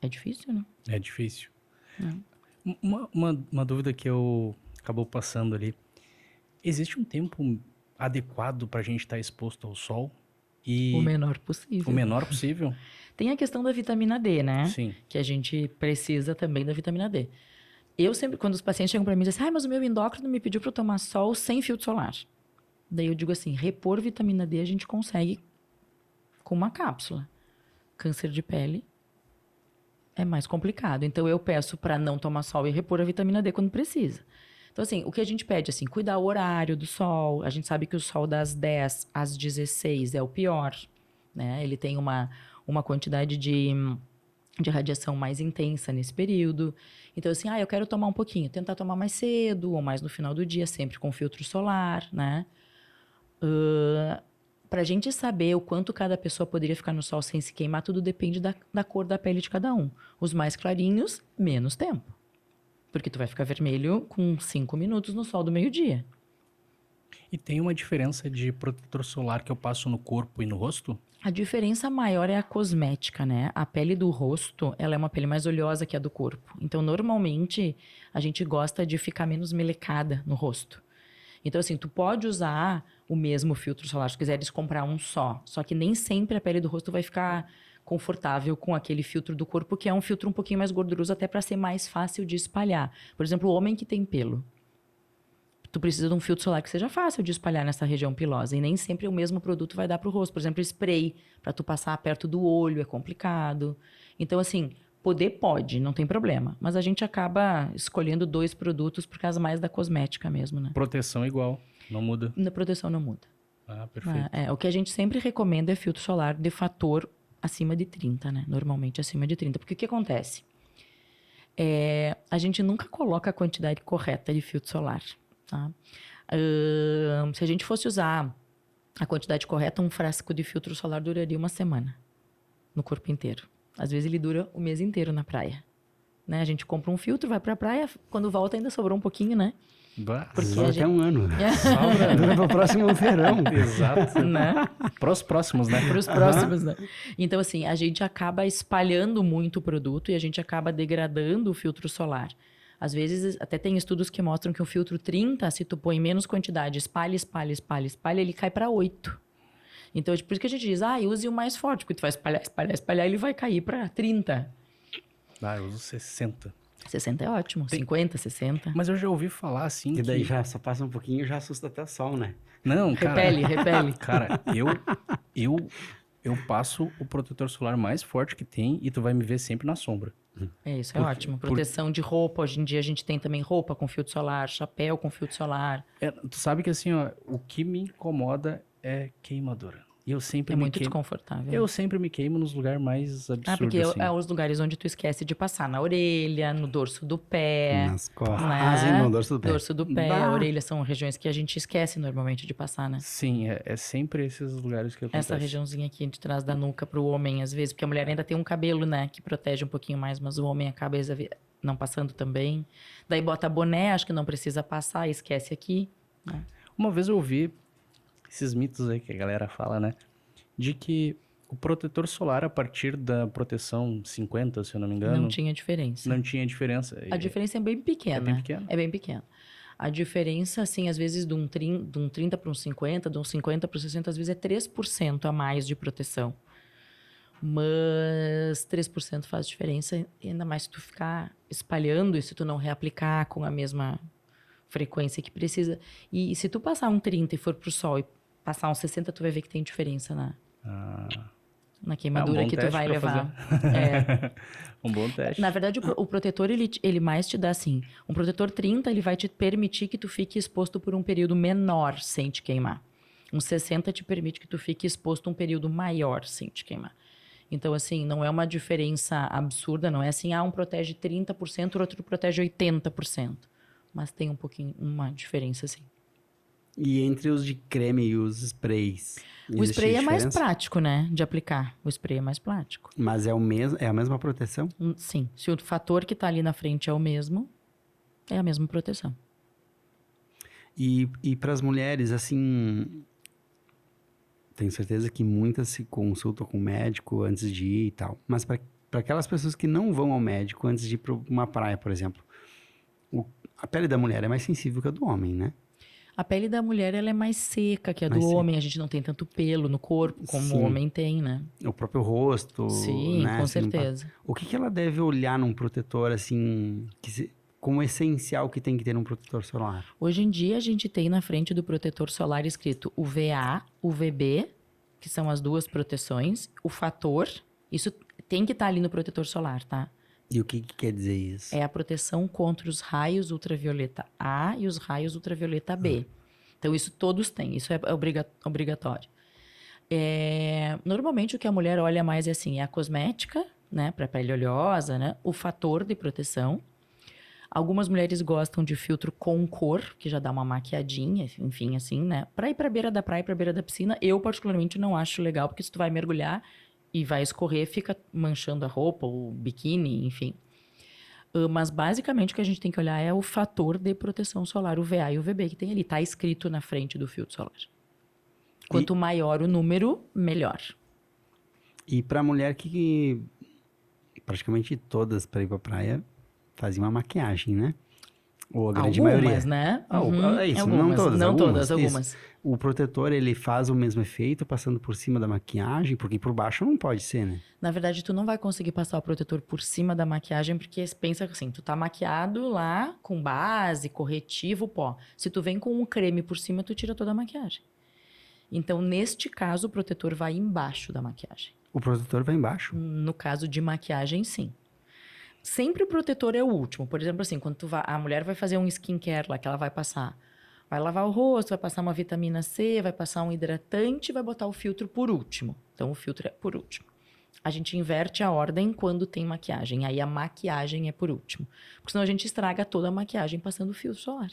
é difícil, né? É difícil. Uma dúvida que eu acabou passando ali. Existe um tempo adequado pra gente estar exposto ao sol? O menor possível. O menor possível? Tem a questão da vitamina D, né? Sim. Que a gente precisa também da vitamina D. Eu sempre, quando os pacientes chegam pra mim e dizem, mas o meu endócrino me pediu pra eu tomar sol sem filtro solar. Daí eu digo assim, repor vitamina D a gente consegue com uma cápsula. Câncer de pele é mais complicado. Então eu peço pra não tomar sol e repor a vitamina D quando precisa. Então, assim, o que a gente pede, assim, cuidar o horário do sol. A gente sabe que o sol das 10 às 16 é o pior, né? Ele tem uma quantidade de radiação mais intensa nesse período. Então, assim, eu quero tomar um pouquinho. Tentar tomar mais cedo ou mais no final do dia, sempre com filtro solar, né? Pra gente saber o quanto cada pessoa poderia ficar no sol sem se queimar, tudo depende da cor da pele de cada um. Os mais clarinhos, menos tempo. Porque tu vai ficar vermelho com 5 minutos no sol do meio-dia. E tem uma diferença de protetor solar que eu passo no corpo e no rosto? A diferença maior é a cosmética, né? A pele do rosto, ela é uma pele mais oleosa que a do corpo. Então, normalmente, a gente gosta de ficar menos melecada no rosto. Então, assim, tu pode usar o mesmo filtro solar, se quiseres comprar um só. Só que nem sempre a pele do rosto vai ficar confortável com aquele filtro do corpo, que é um filtro um pouquinho mais gorduroso, até para ser mais fácil de espalhar. Por exemplo, o homem que tem pelo. Tu precisa de um filtro solar que seja fácil de espalhar nessa região pilosa. E nem sempre o mesmo produto vai dar pro rosto. Por exemplo, spray, para tu passar perto do olho, é complicado. Então, assim, poder pode, não tem problema. Mas a gente acaba escolhendo 2 produtos por causa mais da cosmética mesmo, né? Proteção igual, não muda. Na proteção não muda. Ah, perfeito. O que a gente sempre recomenda é filtro solar de fator acima de 30, né? Normalmente acima de 30. Porque o que acontece? A gente nunca coloca a quantidade correta de filtro solar, tá? Se a gente fosse usar a quantidade correta, um frasco de filtro solar duraria 1 semana no corpo inteiro. Às vezes ele dura o mês inteiro na praia, né? A gente compra um filtro, vai pra praia, quando volta ainda sobrou um pouquinho, né? Porque até um ano. Sobra. Dura pro próximo verão. Exato. Né? Pros próximos, né? Para os próximos, né? Então, assim, a gente acaba espalhando muito o produto e a gente acaba degradando o filtro solar. Às vezes, até tem estudos que mostram que o filtro 30, se tu põe menos quantidade, espalha, ele cai para 8. Então, por isso que a gente diz, use o mais forte, porque tu vai espalhar, ele vai cair para 30. Eu uso 60. 60 é ótimo, 50, 60. Mas eu já ouvi falar assim E daí que... já só passa um pouquinho e já assusta até o sol, né? Não, cara... Repele. Cara, eu passo o protetor solar mais forte que tem e tu vai me ver sempre na sombra. Isso é ótimo. Proteção de roupa. Hoje em dia a gente tem também roupa com filtro solar, chapéu com filtro solar. Tu sabe que assim, ó, o que me incomoda é queimadura. E eu sempre É me muito queimo. desconfortável. Eu sempre me queimo nos lugares mais absurdos, porque assim. é os lugares onde tu esquece de passar na orelha, no dorso do pé. Nas costas. né? Sim, no dorso do pé. Dorso do pé, Bah. a orelha são regiões que a gente esquece normalmente de passar, né? Sim, é sempre esses lugares que acontece. Essa regiãozinha aqui de trás da nuca pro homem, às vezes, porque a mulher ainda tem um cabelo, né, que protege um pouquinho mais, mas o homem acaba não passando também. Daí bota boné, acho que não precisa passar, esquece aqui. Né? Uma vez eu ouvi esses mitos aí que a galera fala, né? De que o protetor solar, a partir da proteção 50, se eu não me engano... Não tinha diferença. Não tinha diferença. A diferença é bem pequena. É bem pequena? É bem pequena. A diferença, assim, às vezes de um 30 para um 50, de um 50 para um 60, às vezes é 3% a mais de proteção. Mas 3% faz diferença, ainda mais se tu ficar espalhando e se tu não reaplicar com a mesma frequência que precisa. E se tu passar um 30 e for pro sol e passar um 60, tu vai ver que tem diferença na queimadura bom que tu teste vai pra levar. Um bom teste. Na verdade, o protetor, ele mais te dá assim. Um protetor 30, ele vai te permitir que tu fique exposto por um período menor sem te queimar. Um 60 te permite que tu fique exposto um período maior sem te queimar. Então, assim, não é uma diferença absurda, não é assim, um protege 30%, o outro protege 80%. Mas tem um pouquinho, uma diferença, assim. E entre os de creme e os sprays? O existe spray é mais diferença? prático, né, de aplicar. O spray é mais prático. Mas é a mesma proteção? Sim, se o fator que tá ali na frente é o mesmo, é a mesma proteção. E para as mulheres, assim, tenho certeza que muitas se consultam com o médico antes de ir e tal. Mas para aquelas pessoas que não vão ao médico antes de ir para uma praia, por exemplo, a pele da mulher é mais sensível que a do homem, né? A pele da mulher, ela é mais seca que a do Mais seca. homem. A gente não tem tanto pelo no corpo como Sim. o homem tem, né? O próprio rosto, Sim, né? com assim, não certeza. o que ela deve olhar num protetor, assim, como essencial que tem que ter num protetor solar? Hoje em dia, a gente tem na frente do protetor solar escrito UVA, UVB, que são as duas proteções. O fator, isso tem que estar ali no protetor solar, tá? E o que quer dizer isso? É a proteção contra os raios ultravioleta A e os raios ultravioleta B. Então, isso todos têm, isso é obrigatório. Normalmente, o que a mulher olha mais é assim, é a cosmética, né, para pele oleosa, né, o fator de proteção. Algumas mulheres gostam de filtro com cor, que já dá uma maquiadinha, enfim, assim, né. Para ir para beira da praia, para beira da piscina, eu particularmente não acho legal, porque se tu vai mergulhar e vai escorrer, fica manchando a roupa, o biquíni, enfim. Mas basicamente o que a gente tem que olhar é o fator de proteção solar, o VA e o VB que tem ali. Está escrito na frente do filtro solar. Quanto maior o número, melhor. E para mulher que praticamente todas para ir para praia fazem uma maquiagem, né? Ou a grande maioria. Algumas, né? É isso, algumas, não todas. não algumas, todas, isso. algumas. O protetor, ele faz o mesmo efeito passando por cima da maquiagem, porque por baixo não pode ser, né? Na verdade, tu não vai conseguir passar o protetor por cima da maquiagem, porque pensa assim, tu tá maquiado lá com base, corretivo, pó. Se tu vem com um creme por cima, tu tira toda a maquiagem. Então, neste caso, o protetor vai embaixo da maquiagem. O protetor vai embaixo. No caso de maquiagem, sim. Sempre o protetor é o último. Por exemplo, assim, quando a mulher vai fazer um skincare lá, que ela vai passar. Vai lavar o rosto, vai passar uma vitamina C, vai passar um hidratante, vai botar o filtro por último. Então, o filtro é por último. A gente inverte a ordem quando tem maquiagem. Aí, a maquiagem é por último. Porque senão a gente estraga toda a maquiagem passando o filtro solar.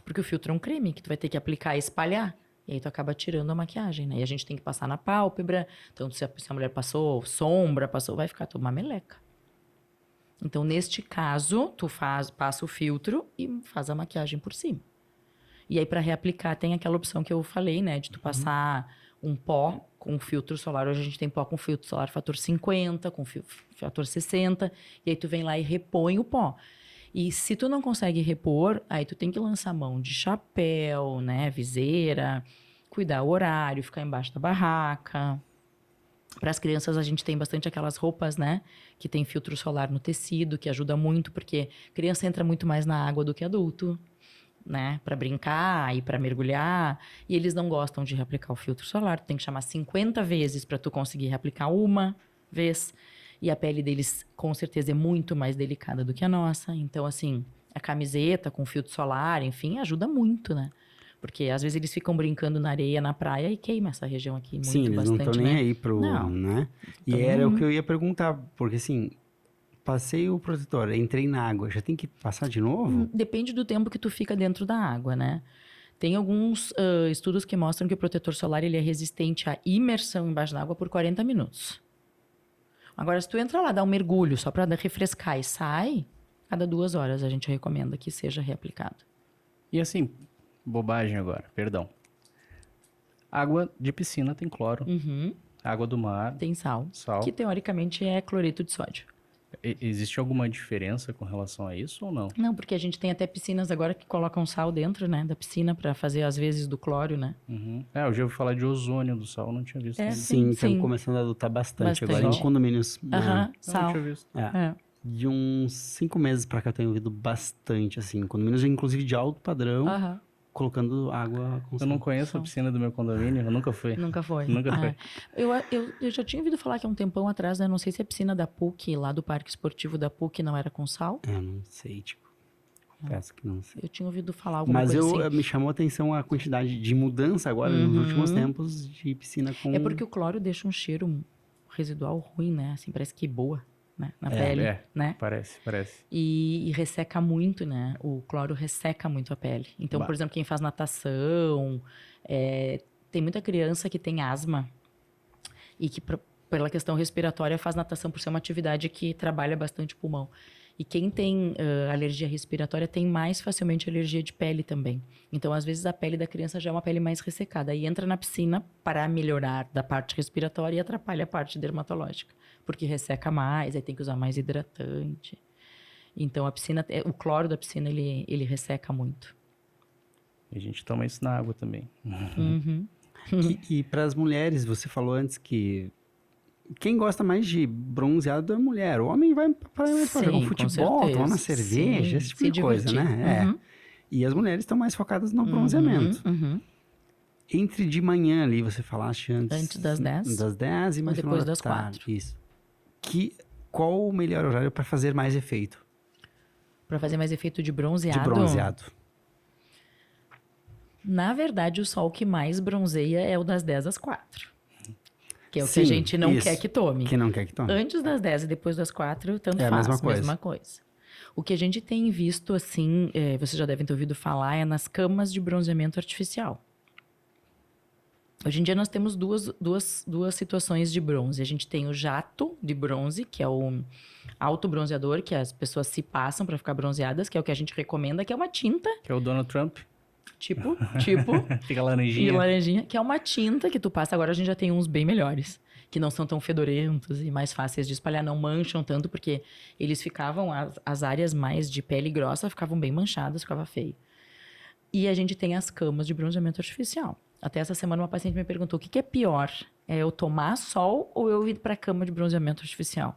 Porque o filtro é um creme que tu vai ter que aplicar e espalhar. E aí, tu acaba tirando a maquiagem, né? E a gente tem que passar na pálpebra. Então, se a mulher passou sombra, vai ficar toda uma meleca. Então, neste caso, tu passa o filtro e faz a maquiagem por cima. E aí, para reaplicar, tem aquela opção que eu falei, né? De tu passar um pó com filtro solar. Hoje a gente tem pó com filtro solar fator 50, com fator 60. E aí, tu vem lá e repõe o pó. E se tu não consegue repor, aí tu tem que lançar mão de chapéu, né, viseira, cuidar o horário, ficar embaixo da barraca. Para as crianças, a gente tem bastante aquelas roupas, né? Que tem filtro solar no tecido, que ajuda muito, porque criança entra muito mais na água do que adulto, né? Para brincar e para mergulhar. E eles não gostam de reaplicar o filtro solar. Tu tem que chamar 50 vezes para tu conseguir reaplicar uma vez. E a pele deles, com certeza, é muito mais delicada do que a nossa. Então, assim, a camiseta com filtro solar, enfim, ajuda muito, né? Porque às vezes eles ficam brincando na areia, na praia e queima essa região aqui muito, Sim, eles bastante, não estão nem né? aí pro, Não. né? E Então, era o que eu ia perguntar, porque assim, passei o protetor, entrei na água, já tem que passar de novo? Depende do tempo que tu fica dentro da água, né? Tem alguns estudos que mostram que o protetor solar ele é resistente à imersão embaixo da água por 40 minutos. Agora, se tu entra lá, dá um mergulho só para refrescar e sai, cada 2 horas a gente recomenda que seja reaplicado. E assim, bobagem agora, perdão. Água de piscina tem cloro. Uhum. Água do mar, Tem sal, sal. que teoricamente é cloreto de sódio. Existe alguma diferença com relação a isso ou não? Não, porque a gente tem até piscinas agora que colocam sal dentro, né, da piscina para fazer às vezes do cloro, né? Uhum. Eu já ouvi falar de ozônio do sal, não tinha visto É, ainda. Sim, estamos sim. começando a adotar bastante, agora Bastante. em condomínios. Aham, Não, não sal. tinha visto. É. De uns 5 meses pra cá eu tenho ouvido bastante, assim, condomínios inclusive de alto padrão, Aham. colocando água com Eu sal. não conheço a piscina do meu condomínio, eu nunca fui. Nunca foi. Nunca foi. Eu já tinha ouvido falar que há um tempão atrás, né? Não sei se a piscina da PUC, lá do Parque Esportivo da PUC, não era com sal. Eu não sei, tipo, confesso que não sei. Eu tinha ouvido falar alguma Mas coisa assim. me chamou a atenção a quantidade de mudança agora nos últimos tempos de piscina com... É porque o cloro deixa um cheiro residual ruim, né? Assim, parece que boa, né? Na pele, né? Parece. E resseca muito, né? O cloro resseca muito a pele. Então, Bah. por exemplo, quem faz natação, tem muita criança que tem asma e que, pela questão respiratória, faz natação por ser uma atividade que trabalha bastante o pulmão. E quem tem alergia respiratória tem mais facilmente alergia de pele também. Então, às vezes, a pele da criança já é uma pele mais ressecada. Aí entra na piscina para melhorar da parte respiratória e atrapalha a parte dermatológica. Porque resseca mais, aí tem que usar mais hidratante. Então, a piscina, o cloro da piscina, ele resseca muito. E a gente toma isso na água também. Uhum. E para as mulheres, você falou antes que quem gosta mais de bronzeado é mulher. O homem vai para jogar um Sim, com futebol, certeza. tomar uma cerveja, Sim, esse tipo se de coisa, divertir. né? Uhum. E as mulheres estão mais focadas no bronzeamento. Uhum. Entre de manhã ali, você falaste antes. Antes das 10. Das 10 e mais depois final da das tarde. 4. Isso. Qual o melhor horário para fazer mais efeito Para fazer mais efeito de de bronzeado. bronzeado? Na verdade, o sol que mais bronzeia é o das 10 às 4. Que é o que Sim, a gente não isso. quer que tome. Que não quer que tome. Antes das 10 e depois das 4, tanto É a faz. mesma coisa. O que a gente tem visto, assim, vocês já devem ter ouvido falar, é nas camas de bronzeamento artificial. Hoje em dia nós temos duas situações de bronze. A gente tem o jato de bronze, que é o autobronzeador, que as pessoas se passam para ficar bronzeadas, que é o que a gente recomenda, que é uma tinta, Que é o Donald Trump. tipo, Fica e laranjinha. laranjinha, que é uma tinta que tu passa. Agora a gente já tem uns bem melhores, que não são tão fedorentos e mais fáceis de espalhar, não mancham tanto, porque eles ficavam, as áreas mais de pele grossa ficavam bem manchadas, ficava feio. E a gente tem as camas de bronzeamento artificial. Até essa semana uma paciente me perguntou, o que é pior? É eu tomar sol ou eu ir para a cama de bronzeamento artificial?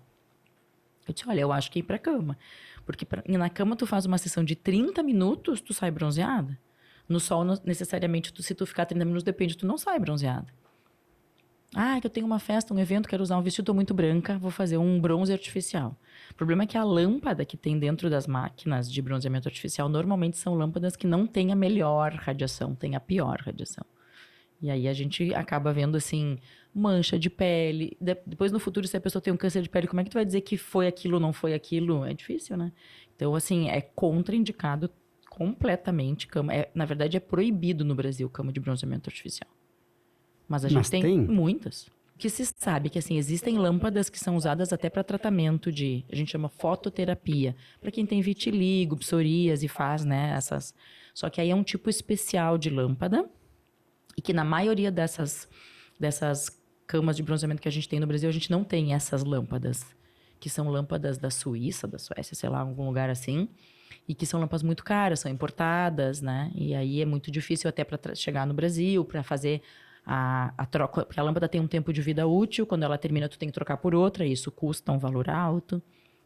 Eu disse, olha, eu acho que ir para a cama. Porque na cama tu faz uma sessão de 30 minutos, tu sai bronzeada. No sol, necessariamente, se tu ficar 30 minutos, depende, tu não sai bronzeada. Ah, que eu tenho uma festa, um evento, quero usar um vestido, tô muito branca, vou fazer um bronze artificial. O problema é que a lâmpada que tem dentro das máquinas de bronzeamento artificial, normalmente são lâmpadas que não têm a melhor radiação, têm a pior radiação. E aí a gente acaba vendo, assim, mancha de pele. Depois, no futuro, se a pessoa tem um câncer de pele, como é que tu vai dizer que foi aquilo ou não foi aquilo? É difícil, né? Então, assim, é contraindicado completamente cama. Na verdade, é proibido no Brasil cama de bronzeamento artificial. Mas a gente tem muitas. Que se sabe que, assim, existem lâmpadas que são usadas até para tratamento de... A gente chama fototerapia. Para quem tem vitiligo, psoríase, faz, né, essas... Só que aí é um tipo especial de lâmpada. E que na maioria dessas camas de bronzeamento que a gente tem no Brasil, a gente não tem essas lâmpadas. que são lâmpadas da Suíça, da Suécia, sei lá, algum lugar assim, e que são lâmpadas muito caras, são importadas, né? E aí é muito difícil até para chegar no Brasil, para fazer a troca, porque a lâmpada tem um tempo de vida útil, quando ela termina tu tem que trocar por outra, e isso custa um valor alto,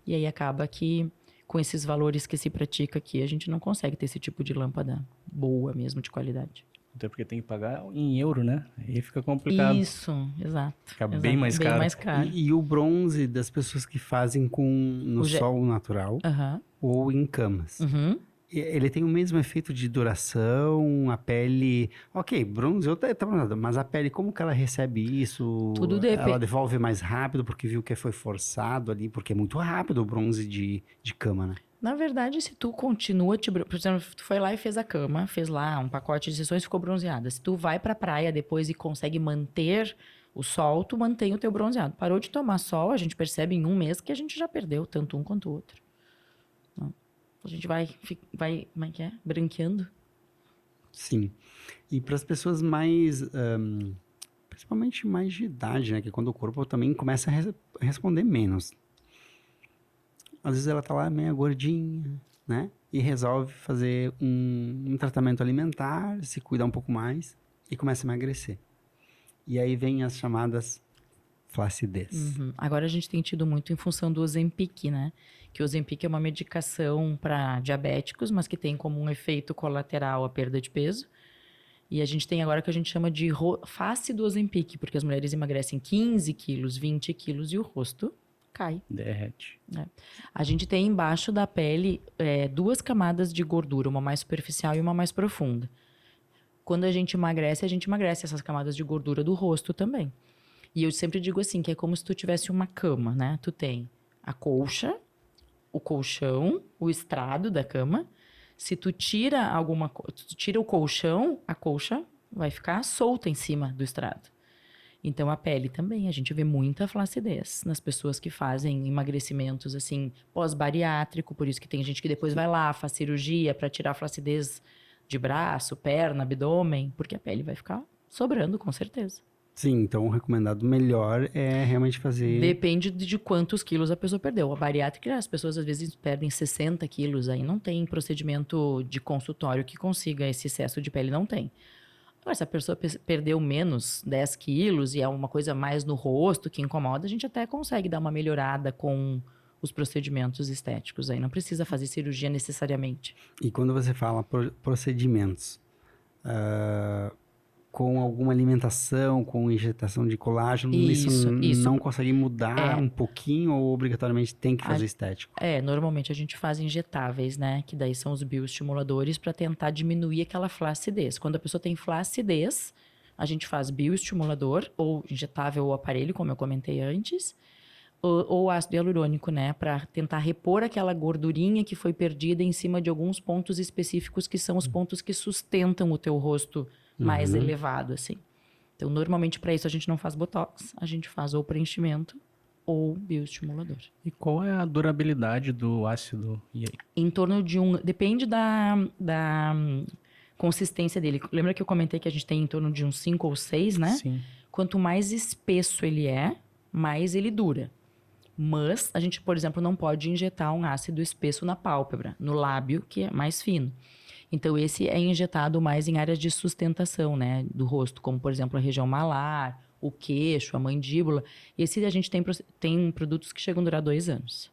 e aí acaba que com esses valores que se pratica aqui, a gente não consegue ter esse tipo de lâmpada boa mesmo, de qualidade. Até porque tem que pagar em euro, né? Aí fica complicado. Isso, exato. Fica bem mais caro. Bem mais caro. E o bronze das pessoas que fazem no sol natural Aham. ou em camas. Uhum. Ele tem o mesmo efeito de duração, a pele... Ok, bronze, mas a pele, como que ela recebe isso? Tudo depende. Ela devolve mais rápido porque viu que foi forçado ali, porque é muito rápido o bronze de cama, né? Na verdade, se tu continua por exemplo, tu foi lá e fez a cama, fez lá um pacote de sessões e ficou bronzeada. Se tu vai pra praia depois e consegue manter o sol, tu mantém o teu bronzeado. Parou de tomar sol, a gente percebe em um mês que a gente já perdeu tanto um quanto o outro. Não. A gente vai, como é que é? Branqueando. Sim. E para as pessoas mais... principalmente mais de idade, né? Que quando o corpo também começa a responder menos. Às vezes ela tá lá meio gordinha, né? E resolve fazer um tratamento alimentar, se cuidar um pouco mais e começa a emagrecer. E aí vem as chamadas flacidez. Uhum. Agora a gente tem tido muito em função do Ozempic, né? Que o Ozempic é uma medicação para diabéticos, mas que tem como um efeito colateral a perda de peso. E a gente tem agora o que a gente chama de face do Ozempic, porque as mulheres emagrecem 15 quilos, 20 quilos e o rosto cai. Derrete. A gente tem embaixo da pele 2 camadas de gordura, uma mais superficial e uma mais profunda. Quando a gente emagrece essas camadas de gordura do rosto também. E eu sempre digo assim, que é como se tu tivesse uma cama, né? Tu tem a colcha, o colchão, o estrado da cama. Se tu tira o colchão, a colcha vai ficar solta em cima do estrado. Então, a pele também, a gente vê muita flacidez nas pessoas que fazem emagrecimentos, assim, pós-bariátrico, por isso que tem gente que depois vai lá, faz cirurgia para tirar a flacidez de braço, perna, abdômen, porque a pele vai ficar sobrando, com certeza. Sim, então o recomendado melhor é realmente fazer... Depende de quantos quilos a pessoa perdeu. A bariátrica, as pessoas às vezes perdem 60 quilos, aí não tem procedimento de consultório que consiga esse excesso de pele, não tem. Agora, se a pessoa perdeu menos 10 quilos e é uma coisa mais no rosto que incomoda, a gente até consegue dar uma melhorada com os procedimentos estéticos. Aí não precisa fazer cirurgia necessariamente. E quando você fala procedimentos, com alguma alimentação, com injetação de colágeno, isso não consegue mudar um pouquinho ou obrigatoriamente tem que fazer estético? Normalmente a gente faz injetáveis, né? Que daí são os bioestimuladores para tentar diminuir aquela flacidez. Quando a pessoa tem flacidez, a gente faz bioestimulador ou injetável ou aparelho, como eu comentei antes, ou ácido hialurônico, né? Para tentar repor aquela gordurinha que foi perdida em cima de alguns pontos específicos que são os pontos que sustentam o teu rosto mais elevado, assim. Então, normalmente, para isso, a gente não faz botox, a gente faz ou preenchimento ou bioestimulador. E qual é a durabilidade do ácido? E aí? Em torno de depende da consistência dele. Lembra que eu comentei que a gente tem em torno de uns 5 ou 6, né? Sim. Quanto mais espesso ele é, mais ele dura. Mas a gente, por exemplo, não pode injetar um ácido espesso na pálpebra, no lábio, que é mais fino. Então, esse é injetado mais em áreas de sustentação, né, do rosto, como, por exemplo, a região malar, o queixo, a mandíbula. Esse a gente tem produtos que chegam a durar 2 anos.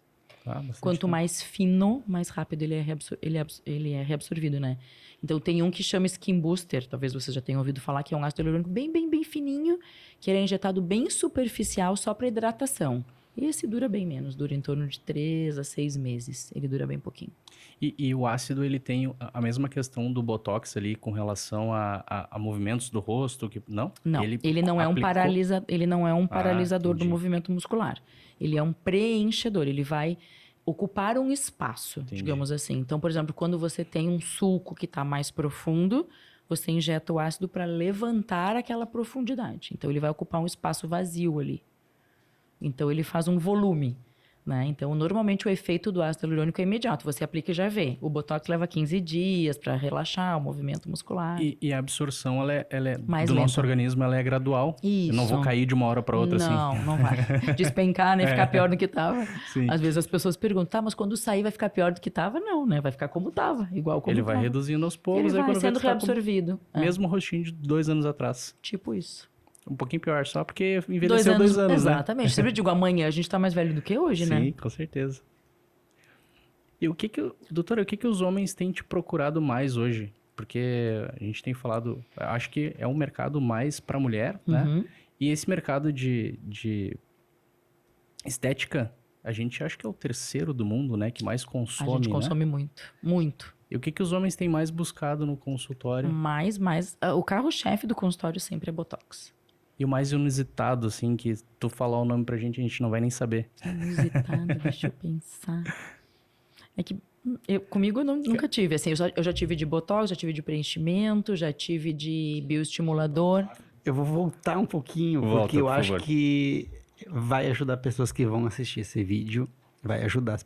Quanto mais fino, mais rápido ele é reabsorvido, né? Então, tem um que chama Skin Booster, talvez você já tenha ouvido falar, que é um ácido hialurônico bem, bem, bem fininho, que ele é injetado bem superficial só para hidratação. Esse dura bem menos, dura em torno de 3 a 6 meses. Ele dura bem pouquinho. E o ácido, ele tem a mesma questão do Botox ali com relação a movimentos do rosto? Não? Não, ele não é um paralisador do movimento muscular. Ele é um preenchedor, ele vai ocupar um espaço, digamos assim. Então, por exemplo, quando você tem um sulco que está mais profundo, você injeta o ácido para levantar aquela profundidade. Então, ele vai ocupar um espaço vazio ali. Então, ele faz um volume. né? Então, normalmente o efeito do ácido hialurônico é imediato. Você aplica e já vê. O Botox leva 15 dias para relaxar o movimento muscular. E a absorção, ela é Mais do nosso lenta. organismo, ela é gradual. Eu não vou Isso. cair de uma hora para outra, assim. Não vai. Despencar, né? Ficar pior do que tava. Sim. Às vezes as pessoas perguntam, tá, mas quando sair vai ficar pior do que tava? Não, né? Vai ficar como tava, igual como Ele vai tava. reduzindo aos poucos. Ele aí vai quando vê, sendo tu tá com reabsorvido. o mesmo rostinho de 2 anos atrás. Tipo isso. Um pouquinho pior, só porque envelheceu 2 anos, né? Exatamente. Sempre digo, amanhã a gente tá mais velho do que hoje, né? Sim, com certeza. E doutora, o que que os homens têm te procurado mais hoje? Porque a gente tem falado, acho que é um mercado mais para mulher, né? Uhum. E esse mercado de estética, a gente acha que é o terceiro do mundo, né? Que mais A consome, gente né? consome muito, muito. E o que que os homens têm mais buscado no consultório? Mais. O carro-chefe do consultório sempre é Botox. E o mais inusitado, assim, que tu falar o nome pra gente, a gente não vai nem saber. Inusitado, deixa eu pensar. É que comigo eu nunca tive, assim, eu já tive de Botox, já tive de preenchimento, já tive de bioestimulador. Eu vou voltar um pouquinho, Volta, porque eu por acho favor. que vai ajudar pessoas que vão assistir esse vídeo, vai ajudar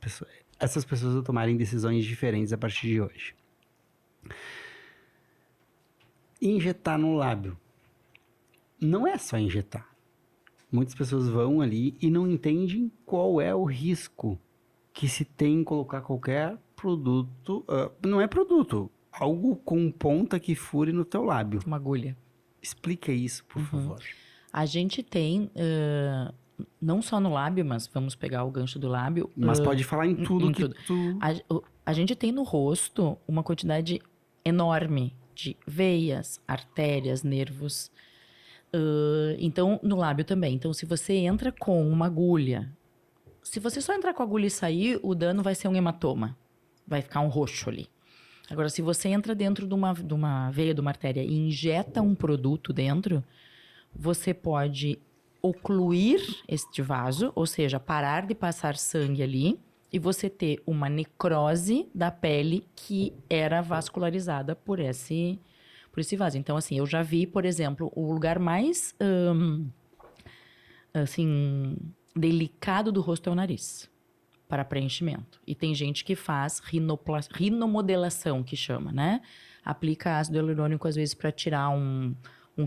essas pessoas a tomarem decisões diferentes a partir de hoje. Injetar no lábio. Não é só injetar. Muitas pessoas vão ali e não entendem qual é o risco que se tem em colocar qualquer produto, não é produto, algo com ponta que fure no teu lábio. Uma agulha. Explica isso, por favor. A gente tem, não só no lábio, mas vamos pegar o gancho do lábio. Mas pode falar em tudo em que tudo. tu... A gente tem no rosto uma quantidade enorme de veias, artérias, nervos. Então, no lábio também. Então, se você entra com uma agulha, se você só entrar com a agulha e sair, o dano vai ser um hematoma. Vai ficar um roxo ali. Agora, se você entra dentro de uma veia, de uma artéria e injeta um produto dentro, você pode ocluir este vaso, ou seja, parar de passar sangue ali, e você ter uma necrose da pele que era vascularizada por esse vaso. Então, assim, eu já vi, por exemplo, o lugar mais, assim, delicado do rosto é o nariz, para preenchimento. E tem gente que faz rinomodelação, que chama, né? Aplica ácido hialurônico, às vezes, para tirar um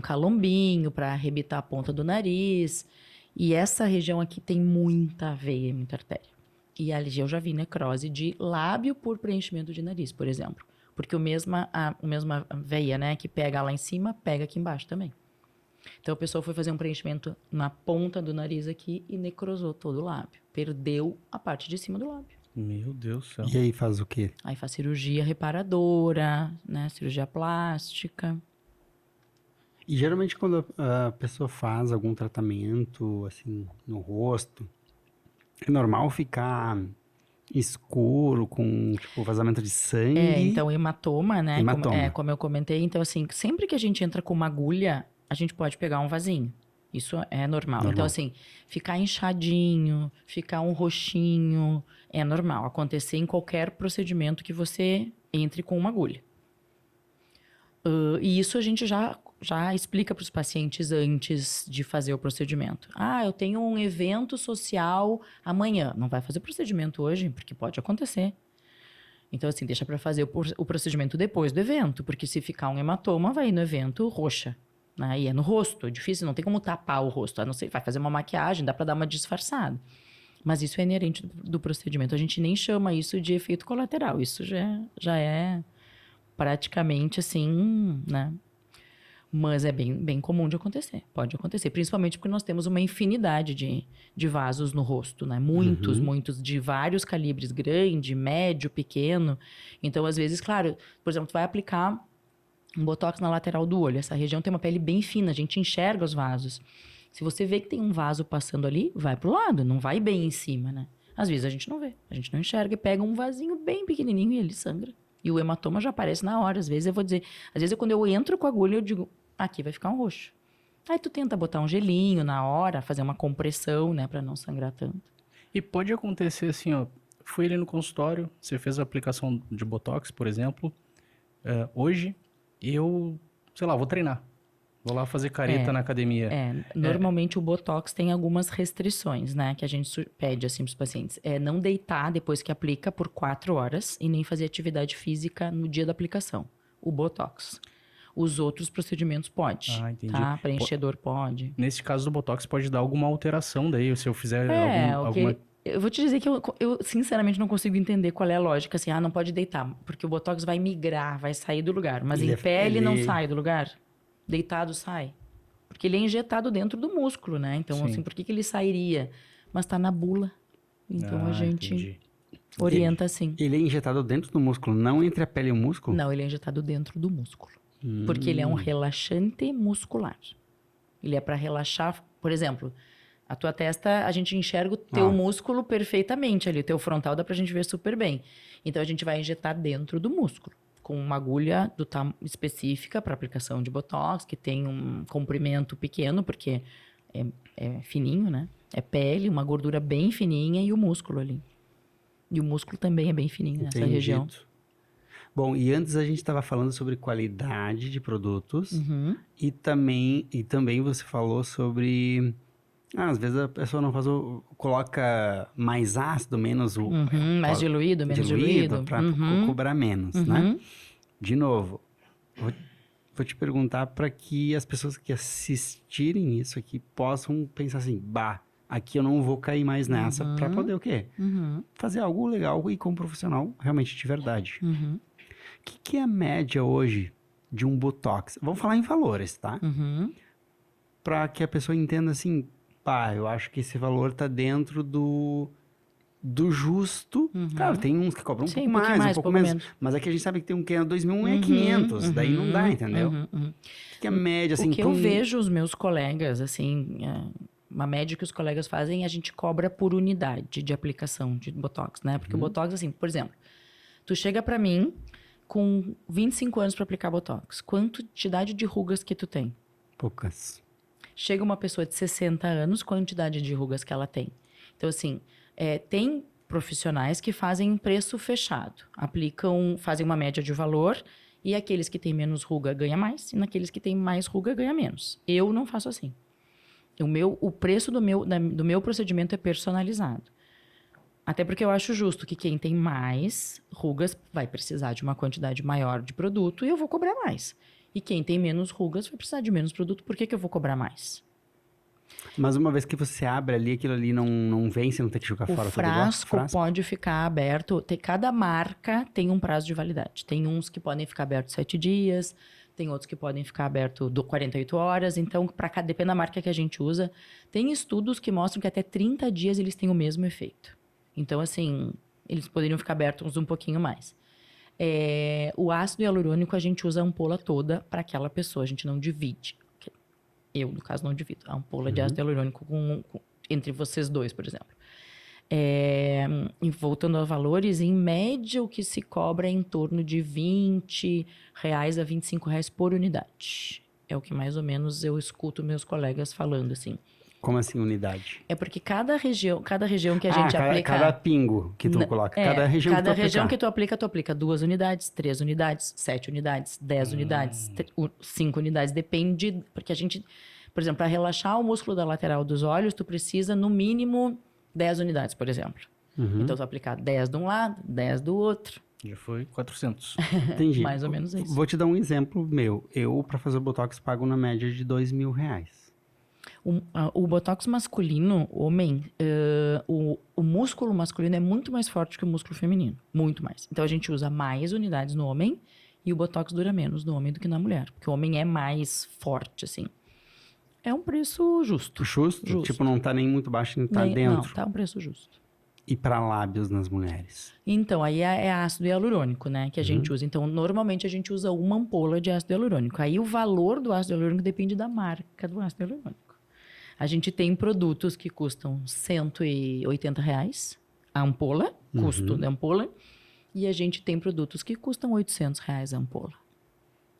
calombinho, para arrebitar a ponta do nariz. E essa região aqui tem muita veia e muita artéria. E ali eu já vi necrose de lábio por preenchimento de nariz, por exemplo. Porque a mesma veia, né, que pega lá em cima, pega aqui embaixo também. Então a pessoa foi fazer um preenchimento na ponta do nariz aqui e necrosou todo o lábio. Perdeu a parte de cima do lábio. Meu Deus do céu. E aí faz o quê? Aí faz cirurgia reparadora, né, cirurgia plástica. E geralmente quando a pessoa faz algum tratamento, assim, no rosto, é normal ficar escuro, com, tipo, vazamento de sangue? Então hematoma, né? Hematoma. Como eu comentei. Então, assim, sempre que a gente entra com uma agulha, a gente pode pegar um vasinho. Isso é normal. Então, assim, ficar inchadinho, ficar um roxinho, é normal. Acontecer em qualquer procedimento que você entre com uma agulha. E isso a gente já explica para os pacientes antes de fazer o procedimento. Ah, eu tenho um evento social amanhã. Não vai fazer o procedimento hoje, porque pode acontecer. Então, assim, deixa para fazer o procedimento depois do evento, porque se ficar um hematoma, vai ir no evento roxa. Né? E é no rosto, é difícil, não tem como tapar o rosto. A não ser, vai fazer uma maquiagem, dá para dar uma disfarçada. Mas isso é inerente do procedimento. A gente nem chama isso de efeito colateral. Isso já é praticamente assim, né? Mas é bem comum de acontecer. Pode acontecer. Principalmente porque nós temos uma infinidade de vasos no rosto, né? Muitos, de vários calibres. Grande, médio, pequeno. Então, às vezes, claro, por exemplo, tu vai aplicar um botox na lateral do olho. Essa região tem uma pele bem fina, a gente enxerga os vasos. Se você vê que tem um vaso passando ali, vai pro lado, não vai bem em cima, né? Às vezes a gente não vê, a gente não enxerga e pega um vasinho bem pequenininho e ele sangra. E o hematoma já aparece na hora. Às vezes eu vou dizer, quando eu entro com a agulha, eu digo, aqui vai ficar um roxo. Aí tu tenta botar um gelinho na hora, fazer uma compressão, né, pra não sangrar tanto. E pode acontecer assim, ó, fui ali no consultório, você fez a aplicação de Botox, por exemplo, hoje eu, sei lá, vou treinar. Vou lá fazer careta na academia. Normalmente o Botox tem algumas restrições, né? Que a gente pede, assim, pros pacientes. É não deitar depois que aplica por 4 horas e nem fazer atividade física no dia da aplicação. O Botox. Os outros procedimentos pode, Entendi. tá? Preenchedor pode. Nesse caso do Botox pode dar alguma alteração daí, se eu fizer alguma... Eu vou te dizer que eu sinceramente não consigo entender qual é a lógica, assim, não pode deitar, porque o Botox vai migrar, vai sair do lugar. Mas em pele não sai do lugar. Deitado sai. Porque ele é injetado dentro do músculo, né? Então, assim, por que ele sairia? Mas tá na bula. Então, a gente orienta assim. Ele é injetado dentro do músculo, não entre a pele e o músculo? Não, ele é injetado dentro do músculo. Porque ele é um relaxante muscular. Ele é para relaxar, por exemplo, a tua testa, a gente enxerga o teu músculo perfeitamente ali. O teu frontal dá pra gente ver super bem. Então, a gente vai injetar dentro do músculo. Com uma agulha específica para aplicação de Botox, que tem um comprimento pequeno, porque é fininho, né? É pele, uma gordura bem fininha e o músculo ali. E o músculo também é bem fininho nessa região. Bom, e antes a gente estava falando sobre qualidade de produtos e também você falou sobre... às vezes a pessoa não coloca mais ácido, menos mais diluído, menos diluído. Para cobrar menos, né? De novo, vou te perguntar para que as pessoas que assistirem isso aqui possam pensar assim, aqui eu não vou cair mais nessa, para poder o quê? Fazer algo legal e com um profissional realmente de verdade. O que é a média hoje de um Botox? Vamos falar em valores, tá? Para que a pessoa entenda assim, eu acho que esse valor tá dentro do justo. Claro, tem uns que cobram um pouco mais, um pouco menos. Mas aqui a gente sabe que tem um que é 2.000, um é 500. Daí não dá, entendeu? O que é a média, assim... O que eu vejo os meus colegas, assim... uma média que os colegas fazem, a gente cobra por unidade de aplicação de Botox, né? Porque o Botox, assim, por exemplo... Tu chega pra mim com 25 anos pra aplicar Botox. Quantidade de rugas que tu tem? Poucas. Chega uma pessoa de 60 anos, quantidade de rugas que ela tem. Então, assim, tem profissionais que fazem preço fechado. Fazem uma média de valor e aqueles que têm menos ruga ganham mais e naqueles que têm mais ruga ganham menos. Eu não faço assim. O preço do meu procedimento é personalizado. Até porque eu acho justo que quem tem mais rugas vai precisar de uma quantidade maior de produto e eu vou cobrar mais. E quem tem menos rugas vai precisar de menos produto, por que eu vou cobrar mais? Mas uma vez que você abre ali, aquilo ali não vem, você não tem que jogar fora tudo igual? O frasco pode ficar aberto, cada marca tem um prazo de validade. Tem uns que podem ficar abertos 7 dias, tem outros que podem ficar abertos 48 horas. Então, depende da marca que a gente usa. Tem estudos que mostram que até 30 dias eles têm o mesmo efeito. Então, assim, eles poderiam ficar abertos um pouquinho mais. O ácido hialurônico, a gente usa a ampola toda para aquela pessoa, a gente não divide. Eu, no caso, não divido a ampola de ácido hialurônico entre vocês dois, por exemplo. E voltando a valores, em média, o que se cobra é em torno de R$20 a R$25 por unidade. É o que mais ou menos eu escuto meus colegas falando, assim. Como assim, unidade? É porque cada região que a gente aplica... Cada pingo que tu coloca, cada região que tu aplica. Cada região que tu aplica 2 unidades, 3 unidades, 7 unidades, 10 unidades, 5 unidades, depende... Porque a gente, por exemplo, para relaxar o músculo da lateral dos olhos, tu precisa, no mínimo, 10 unidades, por exemplo. Então, tu aplicar 10 de um lado, 10 do outro. Já foi 400. Entendi. Mais ou menos isso. Vou te dar um exemplo meu. Eu, para fazer o Botox, pago na média de R$2.000. O Botox masculino, homem, o músculo masculino é muito mais forte que o músculo feminino. Muito mais. Então, a gente usa mais unidades no homem e o Botox dura menos no homem do que na mulher. Porque o homem é mais forte, assim. É um preço justo. Justo? Tipo, não tá nem muito baixo, nem tá dentro. Não, tá um preço justo. E para lábios nas mulheres? Então, aí é ácido hialurônico, né, que a gente usa. Então, normalmente a gente usa uma ampola de ácido hialurônico. Aí o valor do ácido hialurônico depende da marca do ácido hialurônico. A gente tem produtos que custam R$180 a ampola, custo da ampola, e a gente tem produtos que custam R$800 a ampola.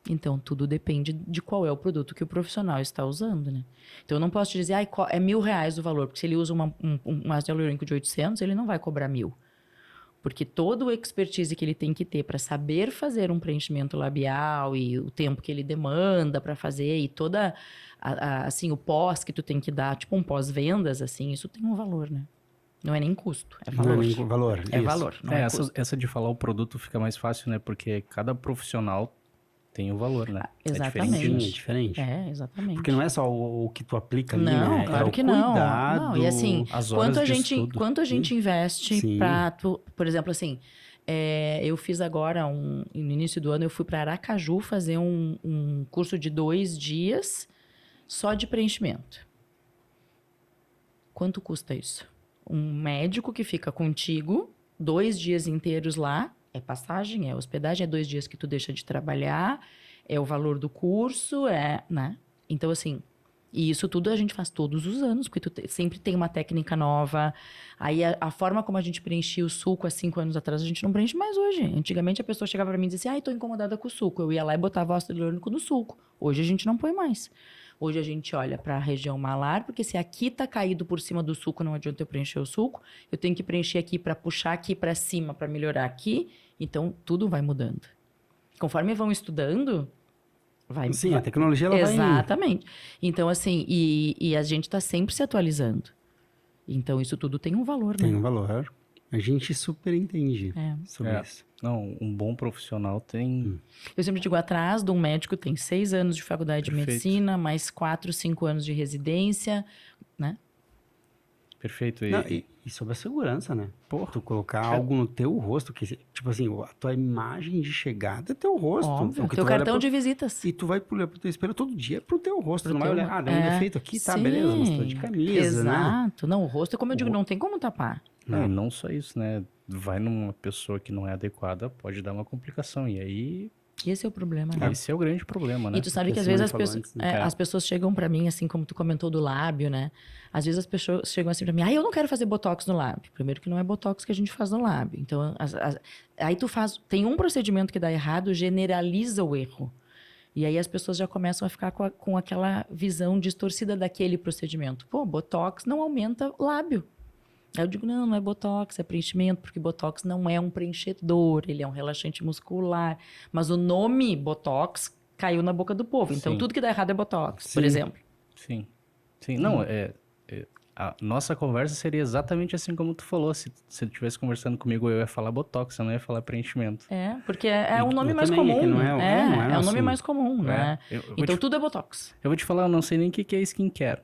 Então, tudo depende de qual é o produto que o profissional está usando, né? Então, eu não posso te dizer, é R$1.000 o valor, porque se ele usa um ácido hialurônico de 800, ele não vai cobrar 1.000. Porque todo o expertise que ele tem que ter para saber fazer um preenchimento labial e o tempo que ele demanda para fazer e toda, assim, o pós que tu tem que dar, tipo um pós-vendas, assim, isso tem um valor, né? Não é nem custo, é valor. Não é nem valor. É isso. valor, não é custo. Essa de falar o produto fica mais fácil, né? Porque cada profissional tem o valor, né? Exatamente. Sim, é diferente. É, exatamente. Porque não é só o que tu aplica ali, Não, né? claro é o que não. cuidado. Não, e assim, as horas de estudo. quanto a gente investe Sim. para, por exemplo, assim, eu fiz agora, no início do ano, eu fui para Aracaju fazer um curso de 2 dias só de preenchimento. Quanto custa isso? Um médico que fica contigo 2 dias inteiros lá, é passagem, é hospedagem, é 2 dias que tu deixa de trabalhar, é o valor do curso, né? Então, assim, e isso tudo a gente faz todos os anos, porque sempre tem uma técnica nova. Aí a forma como a gente preenchia o suco há 5 anos atrás, a gente não preenche mais hoje. Antigamente a pessoa chegava pra mim e dizia assim, ai, tô incomodada com o suco. Eu ia lá e botava ácido hialurônico no suco. Hoje a gente não põe mais. Hoje a gente olha para a região malar, porque se aqui tá caído por cima do suco, não adianta eu preencher o suco. Eu tenho que preencher aqui para puxar aqui para cima, para melhorar aqui. Então, tudo vai mudando. Conforme vão estudando, vai... Sim, a tecnologia ela vai... Exatamente. Então, assim, e a gente está sempre se atualizando. Então, isso tudo tem um valor, né? Tem um valor. A gente super entende sobre isso. Não, um bom profissional tem... Eu sempre digo, atrás de um médico tem 6 anos de faculdade de medicina, mais 4, 5 anos de residência, né? Perfeito. Não, e sobre a segurança, né? Pô, Tu colocar algo no teu rosto, que, tipo assim, a tua imagem de chegada é teu rosto. Óbvio, O que teu tu vai olhar cartão pro- de visitas. E tu vai olhar pro teu espelho todo dia pro teu rosto. Pro Tu não vai teu olhar, ro- deu um defeito aqui, tá, sim. beleza, mas tô de camisa, né? Exato. Não, o rosto, como eu digo, não tem como tapar. não, e não só isso, né? Vai numa pessoa que não é adequada, pode dar uma complicação. E aí, Esse é o problema, né? esse é o grande problema, né? E tu sabe Que que às a vezes Simone as falou pessoas, antes, né? É. as pessoas chegam pra mim, assim como tu comentou do lábio, né? Às vezes as pessoas chegam assim pra mim, eu não quero fazer botox no lábio. Primeiro que não é botox que a gente faz no lábio. Então, aí tu tem um procedimento que dá errado, generaliza o erro. E aí as pessoas já começam a ficar com aquela visão distorcida daquele procedimento. Pô, botox não aumenta lábio. Aí eu digo, não é botox, é preenchimento, porque botox não é um preenchedor, ele é um relaxante muscular. Mas o nome botox caiu na boca do povo. Então, Sim. tudo que dá errado é botox, por Sim. exemplo. Sim. Sim, não, a nossa conversa seria exatamente assim como tu falou. Se tu estivesse conversando comigo, eu ia falar botox, eu não ia falar preenchimento. Porque é um nome eu mais também, é comum. que não é o- não é É o nosso- nome mais comum, né? Eu vou Então, te- tudo é botox. eu vou te falar, eu não sei nem o que é skincare.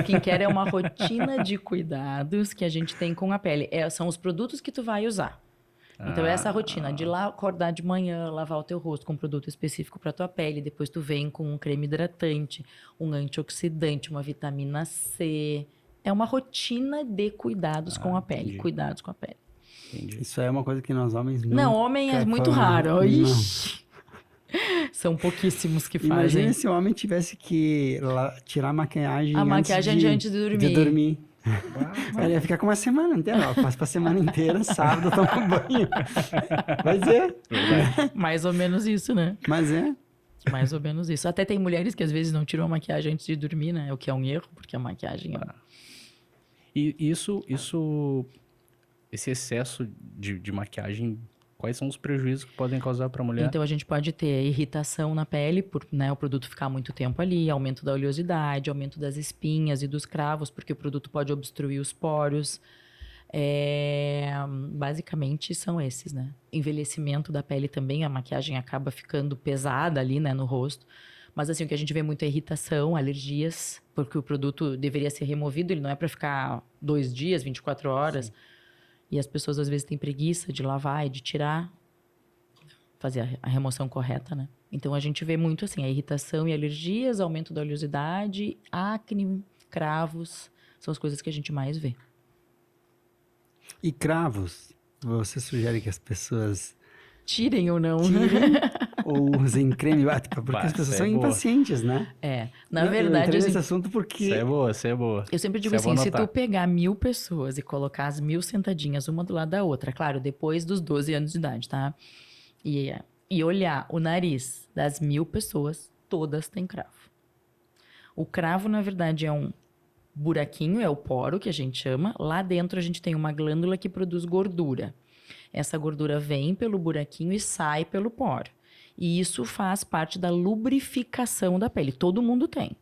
Skincare é uma rotina de cuidados que a gente tem com a pele. São os produtos que tu vai usar. Então, essa rotina de lá acordar de manhã, lavar o teu rosto com um produto específico para tua pele, depois tu vem com um creme hidratante, um antioxidante, uma vitamina C. É uma rotina de cuidados com a pele. entendi. Cuidados com a pele. Entendi. Isso aí é uma coisa que nós homens nunca Não, homem é muito falamos. raro. Não. Ixi. São pouquíssimos que Imagina fazem. se o homem tivesse que tirar a maquilhagem A maquiagem de antes de dormir. De dormir. Ele ia ficar com uma semana inteira. Ó, passa pra semana inteira, sábado, toma banho. Mas é. Mais ou menos isso, né? Mas é. Mais ou menos isso. Até tem mulheres que às vezes não tiram a maquiagem antes de dormir, né? O que é um erro, porque a maquiagem é... E esse excesso de maquiagem, quais são os prejuízos que podem causar para a mulher? Então, a gente pode ter irritação na pele, por o produto ficar muito tempo ali, aumento da oleosidade, aumento das espinhas e dos cravos, porque o produto pode obstruir os poros. Basicamente, são esses, né? Envelhecimento da pele também, a maquiagem acaba ficando pesada ali, né, no rosto. Mas, assim, o que a gente vê muito é irritação, alergias, porque o produto deveria ser removido, ele não é para ficar 2 dias, 24 horas. Sim. E as pessoas, às vezes, têm preguiça de lavar e de tirar, fazer a remoção correta, né? Então, a gente vê muito, assim, a irritação e alergias, aumento da oleosidade, acne, cravos, são as coisas que a gente mais vê. E cravos? Você sugere que as pessoas tirem ou não? Tirem ou usem creme? Porque as pessoas são impacientes, né? Na verdade... Eu entrei nesse assunto porque... Isso é boa. Eu sempre digo assim, se tu pegar 1000 pessoas e colocar as 1000 sentadinhas uma do lado da outra, claro, depois dos 12 anos de idade, tá? E olhar o nariz das 1000 pessoas, todas têm cravo. O cravo, na verdade, é um buraquinho, é o poro que a gente chama. Lá dentro a gente tem uma glândula que produz gordura. Essa gordura vem pelo buraquinho e sai pelo poro. E isso faz parte da lubrificação da pele. Todo mundo tem.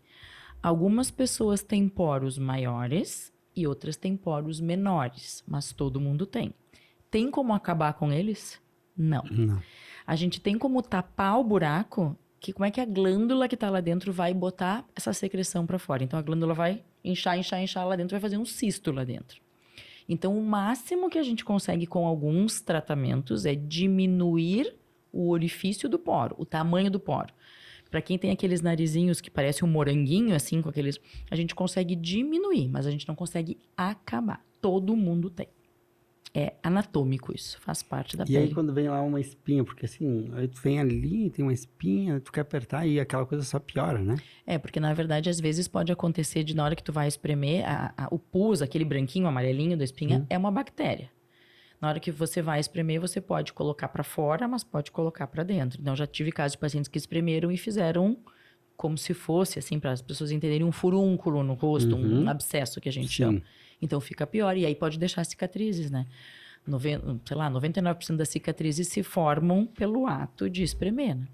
Algumas pessoas têm poros maiores e outras têm poros menores, mas todo mundo tem. Tem como acabar com eles? Não. Não. A gente tem como tapar o buraco, que como é que a glândula que está lá dentro vai botar essa secreção para fora. Então, a glândula vai inchar lá dentro, vai fazer um cisto lá dentro. Então, o máximo que a gente consegue com alguns tratamentos é diminuir o orifício do poro, o tamanho do poro. Para quem tem aqueles narizinhos que parece um moranguinho, assim, com aqueles... A gente consegue diminuir, mas a gente não consegue acabar. Todo mundo tem. É anatômico isso, faz parte da E pele. aí quando vem lá uma espinha, porque assim, aí tu vem ali, tem uma espinha, tu quer apertar e aquela coisa só piora, né? É, porque na verdade às vezes pode acontecer de na hora que tu vai espremer, o pus, aquele branquinho, amarelinho da espinha, é uma bactéria. Na hora que você vai espremer, você pode colocar para fora, mas pode colocar para dentro. Então já tive casos de pacientes que espremeram e fizeram como se fosse, assim, para as pessoas entenderem, um furúnculo no rosto, um abscesso que a gente chama. Então fica pior. E aí pode deixar cicatrizes, né? 99% das cicatrizes se formam pelo ato de espremer, né?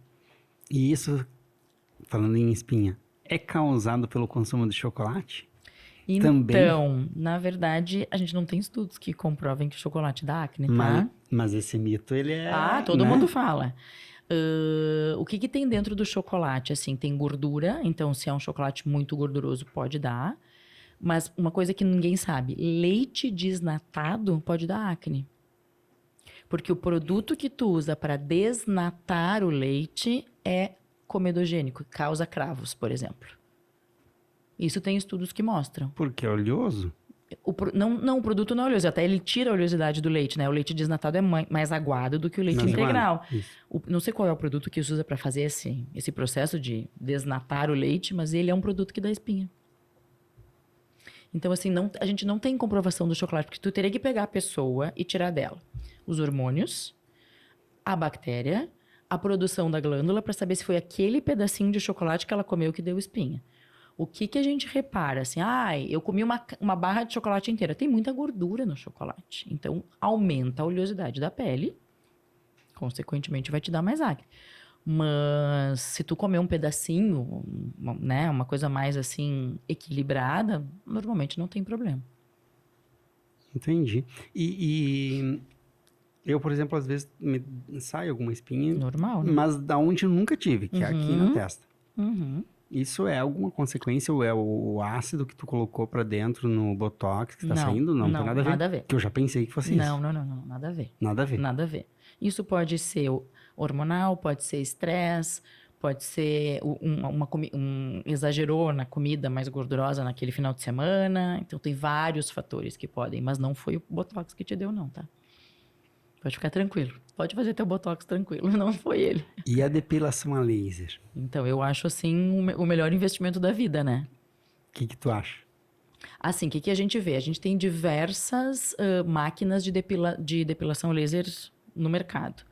E isso, falando em espinha, é causado pelo consumo de chocolate? Também. Então, na verdade, a gente não tem estudos que comprovem que o chocolate dá acne, tá? Mas esse mito, ele é... Todo né? mundo fala. O que tem dentro do chocolate? Assim, tem gordura, então se é um chocolate muito gorduroso, pode dar. Mas uma coisa que ninguém sabe, leite desnatado pode dar acne. Porque o produto que tu usa para desnatar o leite é comedogênico, causa cravos, por exemplo. Isso tem estudos que mostram. Porque é oleoso? O produto não é oleoso, até ele tira a oleosidade do leite, né? O leite desnatado é mais aguado do que o leite Mais integral. aguado, Não sei qual é o produto que se usa para fazer esse processo de desnatar o leite, mas ele é um produto que dá espinha. Então, assim, a gente não tem comprovação do chocolate, porque tu teria que pegar a pessoa e tirar dela os hormônios, a bactéria, a produção da glândula, para saber se foi aquele pedacinho de chocolate que ela comeu que deu espinha. O que a gente repara? Assim, eu comi uma barra de chocolate inteira. Tem muita gordura no chocolate. Então, aumenta a oleosidade da pele. Consequentemente, vai te dar mais acne. Mas se tu comer um pedacinho, né, uma coisa mais assim, equilibrada, normalmente não tem problema. Entendi. E eu, por exemplo, às vezes me sai alguma espinha, Normal, né? mas da onde eu nunca tive, que é aqui na testa. Uhum. Isso é alguma consequência ou é o ácido que tu colocou pra dentro no Botox que tá Não, saindo? Não tem nada a ver. nada a ver. Que eu já pensei que fosse isso. Não, nada a ver. Nada a ver. Nada a ver. Isso pode ser hormonal, pode ser estresse, pode ser exagerou na comida mais gordurosa naquele final de semana. Então, tem vários fatores que podem, mas não foi o Botox que te deu, não, tá? Pode ficar tranquilo. Pode fazer teu Botox tranquilo, não foi ele. E a depilação a laser? Então, eu acho, assim, o melhor investimento da vida, né? O que tu acha? Assim, o que a gente vê? A gente tem diversas máquinas de depilação laser no mercado.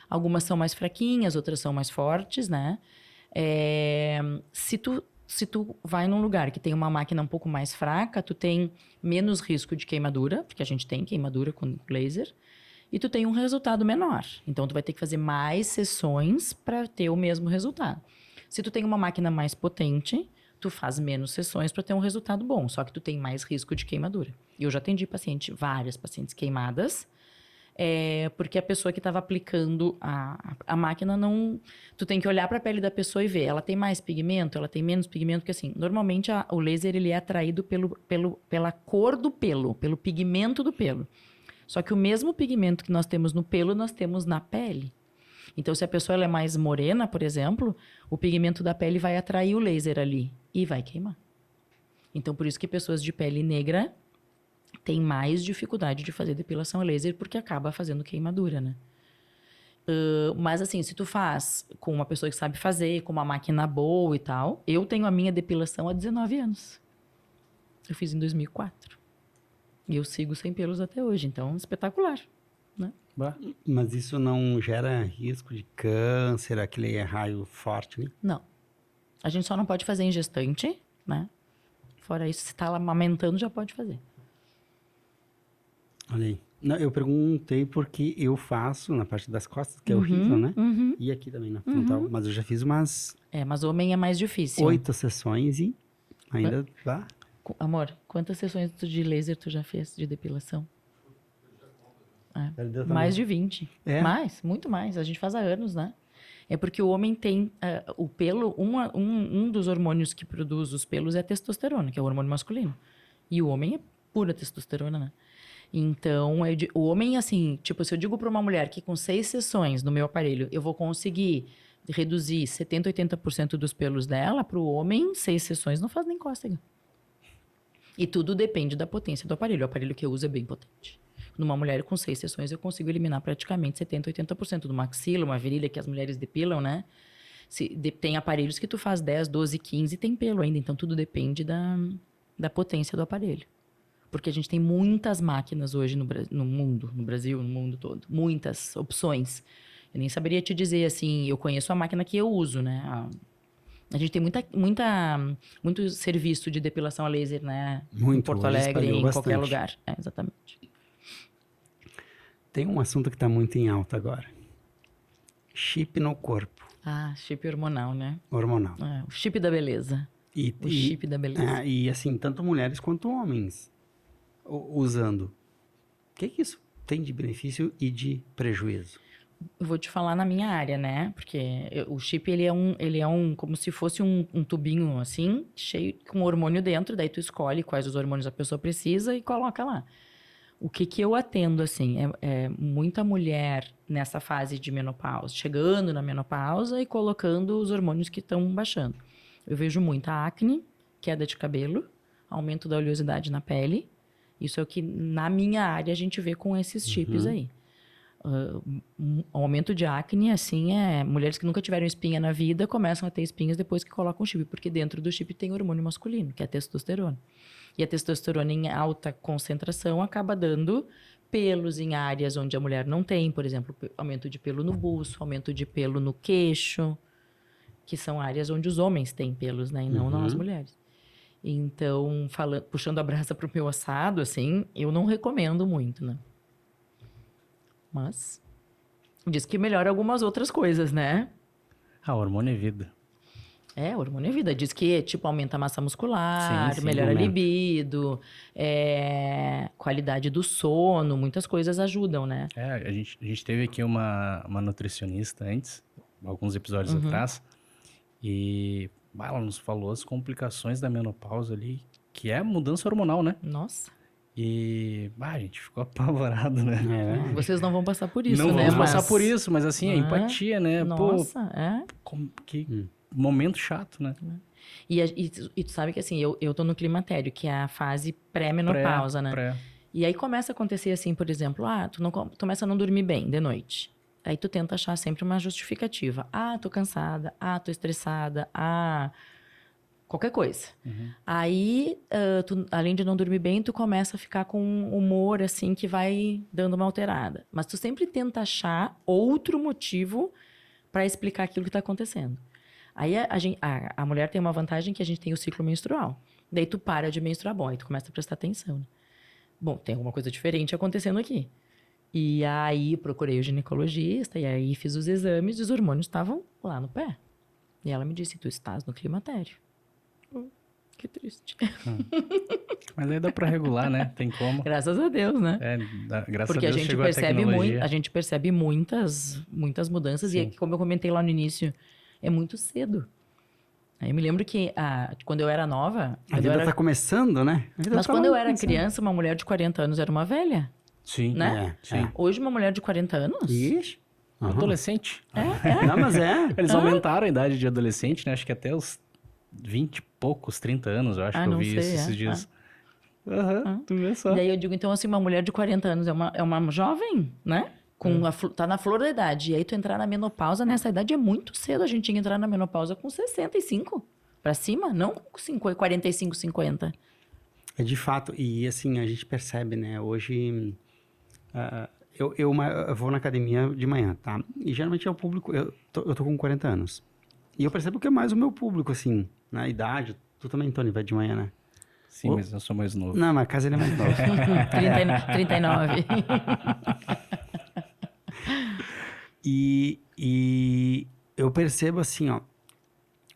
Algumas são mais fraquinhas, outras são mais fortes, né? Se tu vai num lugar que tem uma máquina um pouco mais fraca, tu tem menos risco de queimadura, porque a gente tem queimadura com laser, e tu tem um resultado menor. Então, tu vai ter que fazer mais sessões para ter o mesmo resultado. Se tu tem uma máquina mais potente, tu faz menos sessões para ter um resultado bom, só que tu tem mais risco de queimadura. E eu já atendi várias pacientes queimadas, porque a pessoa que estava aplicando a máquina não... Tu tem que olhar para a pele da pessoa e ver, ela tem mais pigmento, ela tem menos pigmento, porque assim, normalmente o laser ele é atraído pela cor do pelo, pelo pigmento do pelo. Só que o mesmo pigmento que nós temos no pelo, nós temos na pele. Então, se a pessoa ela é mais morena, por exemplo, o pigmento da pele vai atrair o laser ali e vai queimar. Então, por isso que pessoas de pele negra têm mais dificuldade de fazer depilação a laser, porque acaba fazendo queimadura, né? Mas assim, se tu faz com uma pessoa que sabe fazer, com uma máquina boa e tal... Eu tenho a minha depilação há 19 anos. Eu fiz em 2004. E eu sigo sem pelos até hoje, então espetacular, né? Mas isso não gera risco de câncer, aquele raio forte, né? Não. A gente só não pode fazer em gestante, né? Fora isso, se tá lá amamentando, já pode fazer. Olha aí. Não, eu perguntei porque eu faço na parte das costas, que é horrível, né? E aqui também na frontal. Mas eu já fiz umas Mas homem é mais difícil. 8 sessões e ainda dá. Amor, quantas sessões de laser tu já fez de depilação? Perdeu também. Mais de 20. É? Mais, muito mais. A gente faz há anos, né? É porque o homem tem o pelo, um dos hormônios que produz os pelos é a testosterona, que é o hormônio masculino. E o homem é pura testosterona, né? Então, o homem, assim, tipo, se eu digo para uma mulher que com 6 sessões no meu aparelho eu vou conseguir reduzir 70%, 80% dos pelos dela, para o homem, 6 sessões não faz nem cócega. E tudo depende da potência do aparelho. O aparelho que eu uso é bem potente. Numa mulher com 6 sessões, eu consigo eliminar praticamente 70%, 80% do maxila, uma virilha que as mulheres depilam, né? Tem aparelhos que tu faz 10, 12, 15 e tem pelo ainda. Então, tudo depende da potência do aparelho. Porque a gente tem muitas máquinas hoje no mundo, no Brasil, no mundo todo. Muitas opções. Eu nem saberia te dizer, assim, eu conheço a máquina que eu uso, né? A gente tem muito serviço de depilação a laser, né? Muito, em Porto hoje Alegre, espalhou em bastante. qualquer lugar. Exatamente. Tem um assunto que está muito em alta agora. Chip no corpo, Chip hormonal, né? hormonal. O chip da beleza. O chip da beleza. E assim, tanto mulheres quanto homens usando. O que isso tem de benefício e de prejuízo? Eu vou te falar na minha área, né? Porque o chip, ele é como se fosse um tubinho, assim, cheio com hormônio dentro. Daí tu escolhe quais os hormônios a pessoa precisa e coloca lá. O que eu atendo, assim, é muita mulher nessa fase de menopausa, chegando na menopausa e colocando os hormônios que estão baixando. Eu vejo muita acne, queda de cabelo, aumento da oleosidade na pele. Isso é o que, na minha área, a gente vê com esses chips aí. Aumento de acne, assim, mulheres que nunca tiveram espinha na vida começam a ter espinhas depois que colocam o chip, porque dentro do chip tem hormônio masculino, que é a testosterona. E a testosterona em alta concentração acaba dando pelos em áreas onde a mulher não tem, por exemplo, aumento de pelo no buço, aumento de pelo no queixo, que são áreas onde os homens têm pelos, né, e não nós mulheres. Então, puxando a brasa pro meu assado, assim, eu não recomendo muito, né? Mas diz que melhora algumas outras coisas, né? Hormônio é vida. Hormônio é vida. Diz que, tipo, aumenta a massa muscular, Sim, melhora a aumenta. libido, qualidade do sono, muitas coisas ajudam, né? A gente teve aqui uma nutricionista antes, alguns episódios atrás, e ela nos falou as complicações da menopausa ali, que é mudança hormonal, né? Nossa. E a gente ficou apavorado, né? Vocês não vão passar por isso, Não né? vamos passar por isso, mas assim, a empatia, né? Nossa, Que momento chato, né? E tu sabe que assim, eu tô no climatério, que é a fase pré-menopausa, né? E aí começa a acontecer assim, por exemplo, tu começa a não dormir bem de noite. Aí tu tenta achar sempre uma justificativa. Tô cansada, tô estressada, qualquer coisa. Aí, além de não dormir bem, tu começa a ficar com um humor, assim, que vai dando uma alterada. Mas tu sempre tenta achar outro motivo para explicar aquilo que tá acontecendo. Aí a mulher tem uma vantagem que a gente tem o ciclo menstrual. Daí tu para de menstruar, bom, aí tu começa a prestar atenção, né? Bom, tem alguma coisa diferente acontecendo aqui. E aí procurei o ginecologista, e aí fiz os exames e os hormônios estavam lá no pé. E ela me disse, tu estás no climatério. Que triste. Mas aí dá pra regular, né? Tem como. Graças a Deus, né? Graças porque a Deus chegou a tecnologia. A gente percebe muitas mudanças. Sim. E como eu comentei lá no início, é muito cedo. Aí eu me lembro que quando eu era nova... A vida tá começando, né? Mas quando eu era criança, uma mulher de 40 anos era uma velha. Sim. Né? Sim. Hoje, uma mulher de 40 anos... Ixi. Adolescente. Não, mas Eles aumentaram a idade de adolescente, né? Acho que até os 20 e poucos, 30 anos, eu acho que eu não vi sei, isso esses dias. Tu vê só. E daí eu digo, então, assim, uma mulher de 40 anos é uma jovem, né? Tá na flor da idade. E aí tu entrar na menopausa nessa idade é muito cedo. A gente tinha que entrar na menopausa com 65 pra cima, não com 45, 50. É de fato. E assim, a gente percebe, né? Hoje, eu vou na academia de manhã, tá? E geralmente é o público... Eu tô com 40 anos. E eu percebo que é mais o meu público, assim, na idade. Tu também, Tony, vai de manhã, né? Sim, mas eu sou mais novo. Não, mas caso ele é mais novo. 39. E eu percebo assim, ó,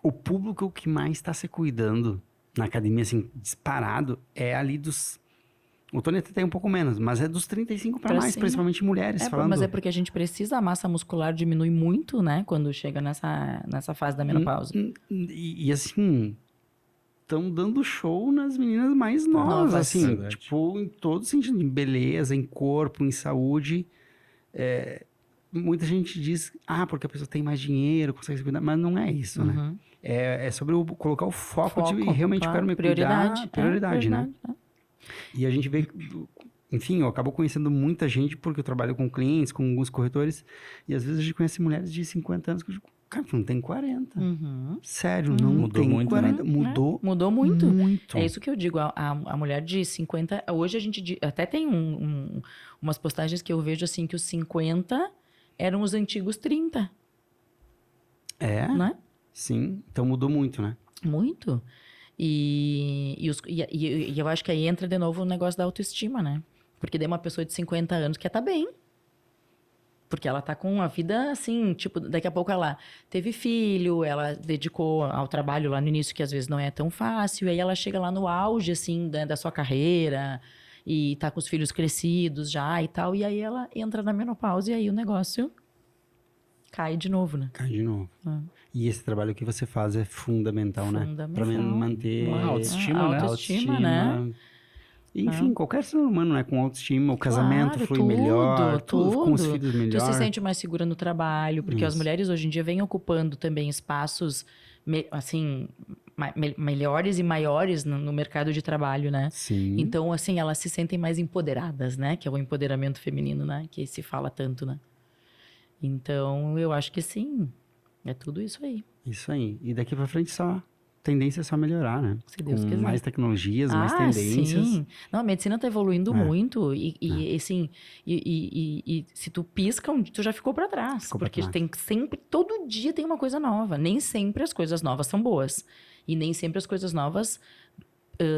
o público que mais está se cuidando na academia, assim, disparado, é ali dos... O Tony até tem um pouco menos, mas é dos 35 para Pra mais, cima. principalmente mulheres, falando... Mas é porque a gente precisa, a massa muscular diminui muito, né? Quando chega nessa fase da menopausa. E assim, estão dando show nas meninas mais novas, Novas. assim, Verdade. tipo, em todo sentido, em beleza, em corpo, em saúde. Muita gente diz, porque a pessoa tem mais dinheiro, consegue se cuidar, mas não é isso, né? Uhum. É sobre colocar o foco de realmente claro. quero me Prioridade. cuidar, prioridade, né? É. E a gente vê, enfim, eu acabo conhecendo muita gente porque eu trabalho com clientes, com alguns corretores, e às vezes a gente conhece mulheres de 50 anos que eu digo, cara, tu não tem 40. Uhum. Sério, não Mudou tem muito, 40. né? Mudou Mudou muito. muito. É isso que eu digo, a mulher de 50... Hoje a gente até tem umas postagens que eu vejo assim, que os 50 eram os antigos 30, É, né? sim. Então mudou muito, né? Muito. E eu acho que aí entra de novo o negócio da autoestima, né? Porque daí uma pessoa de 50 anos quer estar bem. Porque ela tá com a vida assim, tipo, daqui a pouco ela teve filho, ela dedicou ao trabalho lá no início, que às vezes não é tão fácil, e aí ela chega lá no auge, assim, da sua carreira, e tá com os filhos crescidos já e tal, e aí ela entra na menopausa e aí o negócio cai de novo, né? Cai de novo. Ah. E esse trabalho que você faz é fundamental, né? Pra Fundamental. manter A autoestima, né? Autoestima, né? Enfim, qualquer ser humano, né? Com autoestima, o casamento Claro, flui melhor, tudo, com os tudo. filhos melhor. Tu se sente mais segura no trabalho, porque as Isso. mulheres hoje em dia vêm ocupando também espaços, assim, melhores e maiores no mercado de trabalho, né? Sim. Então, assim, elas se sentem mais empoderadas, né? Que é o empoderamento feminino, né? Que se fala tanto, né? Então, eu acho que sim, é tudo isso aí. Isso aí. E daqui pra frente só... Tendência é só melhorar, né? Se Deus Com quiser. mais tecnologias, mais tendências. Sim. Não, a medicina tá evoluindo muito assim, e se tu pisca, tu já ficou para trás. Ficou pra Porque trás. tem sempre, todo dia tem uma coisa nova. Nem sempre as coisas novas são boas. E nem sempre as coisas novas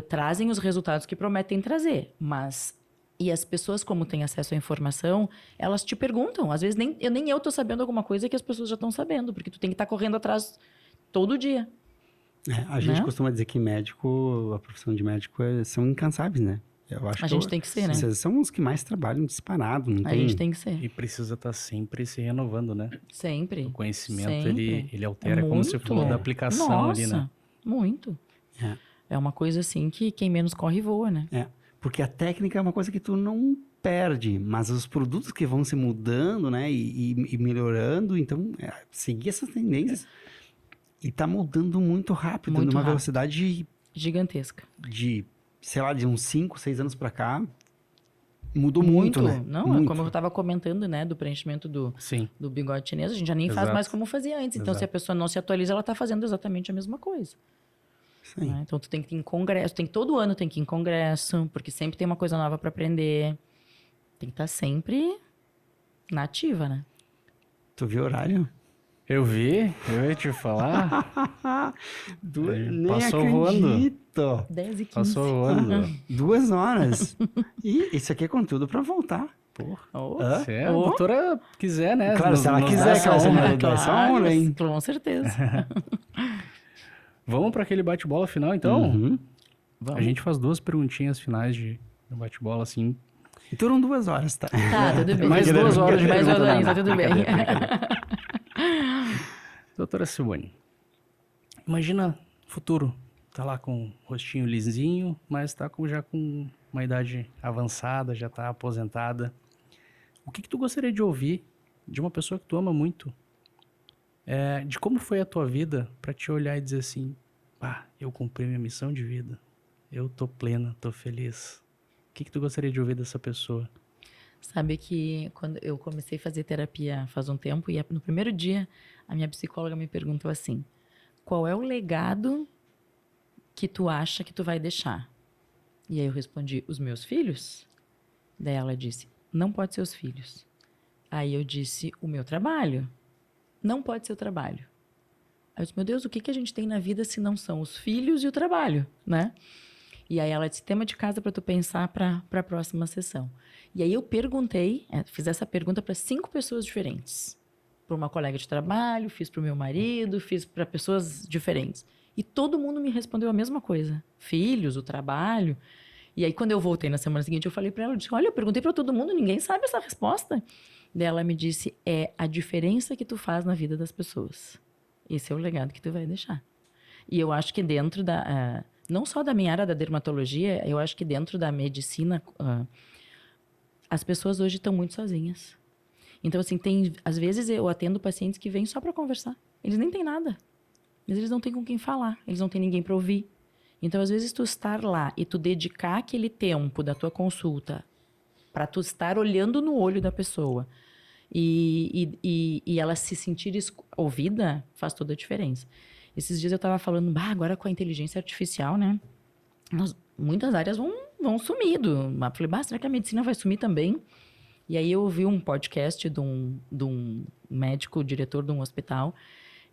trazem os resultados que prometem trazer. Mas, e as pessoas, como têm acesso à informação, elas te perguntam. Às vezes nem eu tô sabendo alguma coisa que as pessoas já estão sabendo. Porque tu tem que estar correndo atrás todo dia. A gente Né? costuma dizer que médico, a profissão de médico são incansáveis, né? Eu acho A gente tem que ser, né? Vocês são os que mais trabalham disparado, não A tem? gente tem que ser. E precisa estar sempre se renovando, né? Sempre. O conhecimento, Sempre. ele altera, como você Muito. falou, da aplicação ali, né? Muito. É uma coisa assim que quem menos corre voa, né? Porque a técnica é uma coisa que tu não perde, mas os produtos que vão se mudando, né, e melhorando, então, seguir essas tendências e tá mudando muito rápido, Muito numa rápido. velocidade Gigantesca. de, sei lá, de uns 5, 6 anos pra cá, mudou muito, né? Não, Muito. como eu estava comentando, né, do preenchimento Sim. do bigode chinês, a gente já nem faz Exato. mais como fazia antes. Então, se a pessoa não se atualiza, ela tá fazendo exatamente a mesma coisa. Isso aí. Né? Então, tu tem que ir em congresso, todo ano tem que ir em congresso, porque sempre tem uma coisa nova para aprender. Tem que estar sempre na ativa, né? Tu viu o horário? Eu vi, eu ia te falar. Nem Passou voando. acredito. 10 e 15. Passou voando. 2 horas. E isso aqui é conteúdo pra voltar. Porra. Oh, Hã? Se a doutora quiser, né? Claro, se ela dá quiser, essa que ela se honra. manda dar essa honra, hein? Com certeza. Vamos para aquele bate-bola final, então? Uhum. Vamos. A gente faz 2 perguntinhas finais de bate-bola, assim. E duram 2 horas, tá? Tá, tudo bem. Mais 2 horas de Mais 2 pergunta, horas, não. tá tudo bem. Doutora Simone, imagina futuro. Tá lá com o rostinho lisinho, mas tá já com uma idade avançada, já tá aposentada. O que tu gostaria de ouvir de uma pessoa que tu ama muito? De como foi a tua vida pra te olhar e dizer assim, eu cumpri minha missão de vida. Eu tô plena, tô feliz. O que tu gostaria de ouvir dessa pessoa? Sabe que quando eu comecei a fazer terapia faz um tempo, e no primeiro dia, a minha psicóloga me perguntou assim, qual é o legado que tu acha que tu vai deixar? E aí eu respondi, os meus filhos? Daí ela disse, não pode ser os filhos. Aí eu disse, o meu trabalho. Não pode ser o trabalho. Aí eu disse, meu Deus, o que a gente tem na vida se não são os filhos e o trabalho, né? E aí ela disse, tema de casa para tu pensar para a próxima sessão. E aí eu perguntei, fiz essa pergunta para 5 pessoas diferentes. Para uma colega de trabalho, fiz para o meu marido, fiz para pessoas diferentes. E todo mundo me respondeu a mesma coisa. Filhos, o trabalho. E aí quando eu voltei na semana seguinte, eu falei para ela, eu disse, olha, eu perguntei para todo mundo, ninguém sabe essa resposta. Daí ela me disse, é a diferença que tu faz na vida das pessoas. Esse é o legado que tu vai deixar. E eu acho que dentro da... não só da minha área da dermatologia, eu acho que dentro da medicina, as pessoas hoje estão muito sozinhas. Então, assim, às vezes eu atendo pacientes que vêm só para conversar. Eles nem têm nada. Mas eles não têm com quem falar. Eles não têm ninguém para ouvir. Então, às vezes, tu estar lá e tu dedicar aquele tempo da tua consulta para tu estar olhando no olho da pessoa e ela se sentir ouvida, faz toda a diferença. Esses dias eu estava falando, agora com a inteligência artificial, né? Muitas áreas vão sumindo. Mas falei, será que a medicina vai sumir também? E aí eu ouvi um podcast de um médico, diretor de um hospital,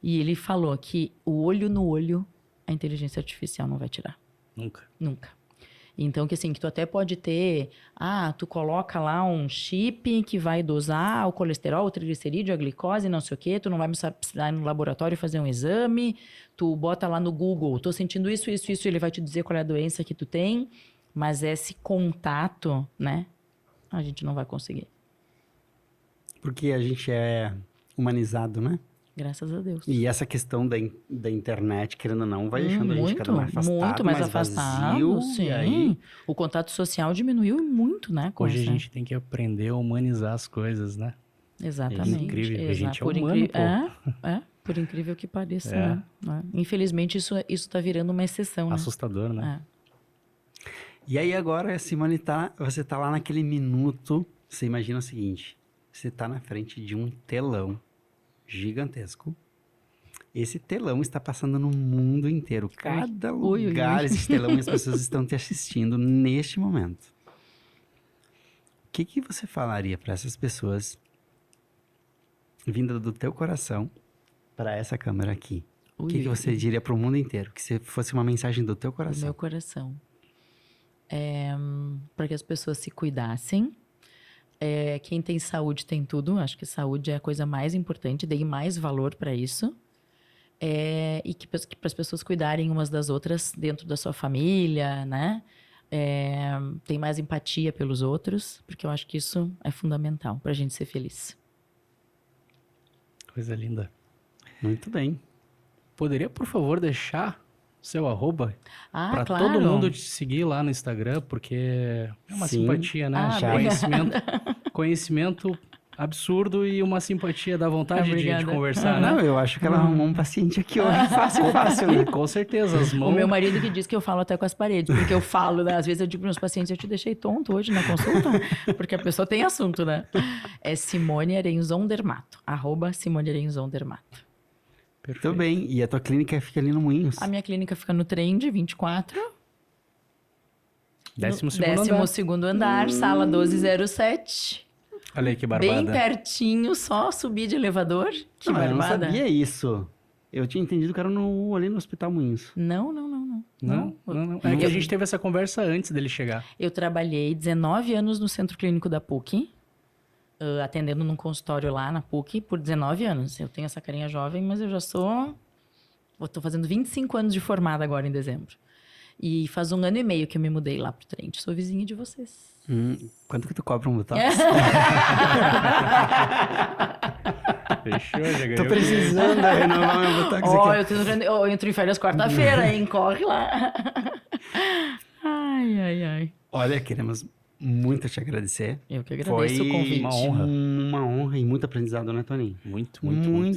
e ele falou que o olho no olho, a inteligência artificial não vai tirar. Nunca. Nunca. Então, que assim, que tu até pode ter, tu coloca lá um chip que vai dosar o colesterol, o triglicerídeo, a glicose, não sei o quê, tu não vai precisar ir no laboratório fazer um exame, tu bota lá no Google, tô sentindo isso, ele vai te dizer qual é a doença que tu tem, mas esse contato, né, a gente não vai conseguir. Porque a gente é humanizado, né? Graças a Deus. E essa questão da internet, querendo ou não, vai deixando a gente cada mais afastado, muito mais afastado, vazio, sim. E aí... O contato social diminuiu muito, né? Hoje a gente tem que aprender a humanizar as coisas, né? Exatamente. É incrível, a gente é humano, pô. Por incrível que pareça, né? Infelizmente, isso está virando uma exceção, né? Assustador, né? E aí agora, Simone, você tá lá naquele minuto, você imagina o seguinte, você tá na frente de um telão gigantesco. Esse telão está passando no mundo inteiro. Cada lugar esse telão e as pessoas estão te assistindo neste momento. O que você falaria para essas pessoas vinda do teu coração para essa câmera aqui? O que você diria para o mundo inteiro? Que se fosse uma mensagem do teu coração. Do meu coração. Para que as pessoas se cuidassem. Quem tem saúde tem tudo. Acho que saúde é a coisa mais importante. Dei mais valor para isso. E que para as pessoas cuidarem umas das outras dentro da sua família, né? Tem mais empatia pelos outros, porque eu acho que isso é fundamental para a gente ser feliz. Coisa linda. Muito bem. Poderia, por favor, deixar seu @, para claro. todo mundo te seguir lá no Instagram, porque é uma simpatia, né? Conhecimento absurdo e uma simpatia, dá vontade de conversar, né? Não, eu acho que ela arrumou um paciente aqui hoje, fácil, né? Com certeza, as mãos... O meu marido que diz que eu falo até com as paredes, porque eu falo, né? Às vezes eu digo para meus pacientes, eu te deixei tonto hoje na consulta, porque a pessoa tem assunto, né? É Simone Arenzon Dermato, @Simone Arenzon Dermato. Perfeito. Muito bem, e a tua clínica fica ali no Moinhos? A minha clínica fica no Trend 24. 12º andar, sala 1207. Olha aí que barbada. Bem pertinho, só subir de elevador. Que barbada. Eu não sabia isso. Eu tinha entendido que era ali no Hospital Moinhos. Não. Não. É que a gente teve essa conversa antes dele chegar. Eu trabalhei 19 anos no Centro Clínico da PUC, atendendo num consultório lá na PUC por 19 anos. Eu tenho essa carinha jovem, mas eu já estou fazendo 25 anos de formada agora em dezembro. E faz 1 ano e meio que eu me mudei lá pro Trent. Sou vizinha de vocês. Quanto que tu cobra um botox? Fechou, já ganhou. Tô precisando renovar meu botox aqui. Eu entro em férias quarta-feira, hein? Corre lá. Ai. Olha, queremos muito te agradecer. Eu que agradeço o convite. Uma honra e muito aprendizado, né, Toninho? Muito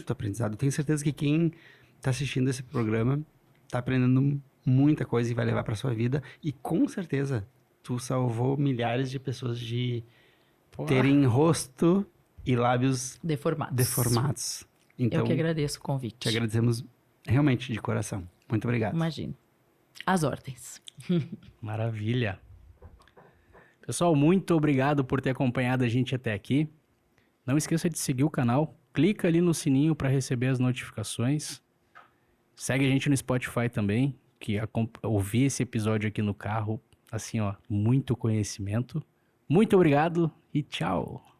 aprendizado. Tenho certeza que quem tá assistindo esse programa tá aprendendo muita coisa e vai levar pra sua vida. E com certeza, tu salvou milhares de pessoas de terem rosto e lábios deformados. Então, eu que agradeço o convite. Te agradecemos realmente de coração. Muito obrigado. Imagino. Às ordens. Maravilha. Pessoal, muito obrigado por ter acompanhado a gente até aqui. Não esqueça de seguir o canal. Clica ali no sininho para receber as notificações. Segue a gente no Spotify também. que ouvi esse episódio aqui no carro. Assim, ó, muito conhecimento. Muito obrigado e tchau.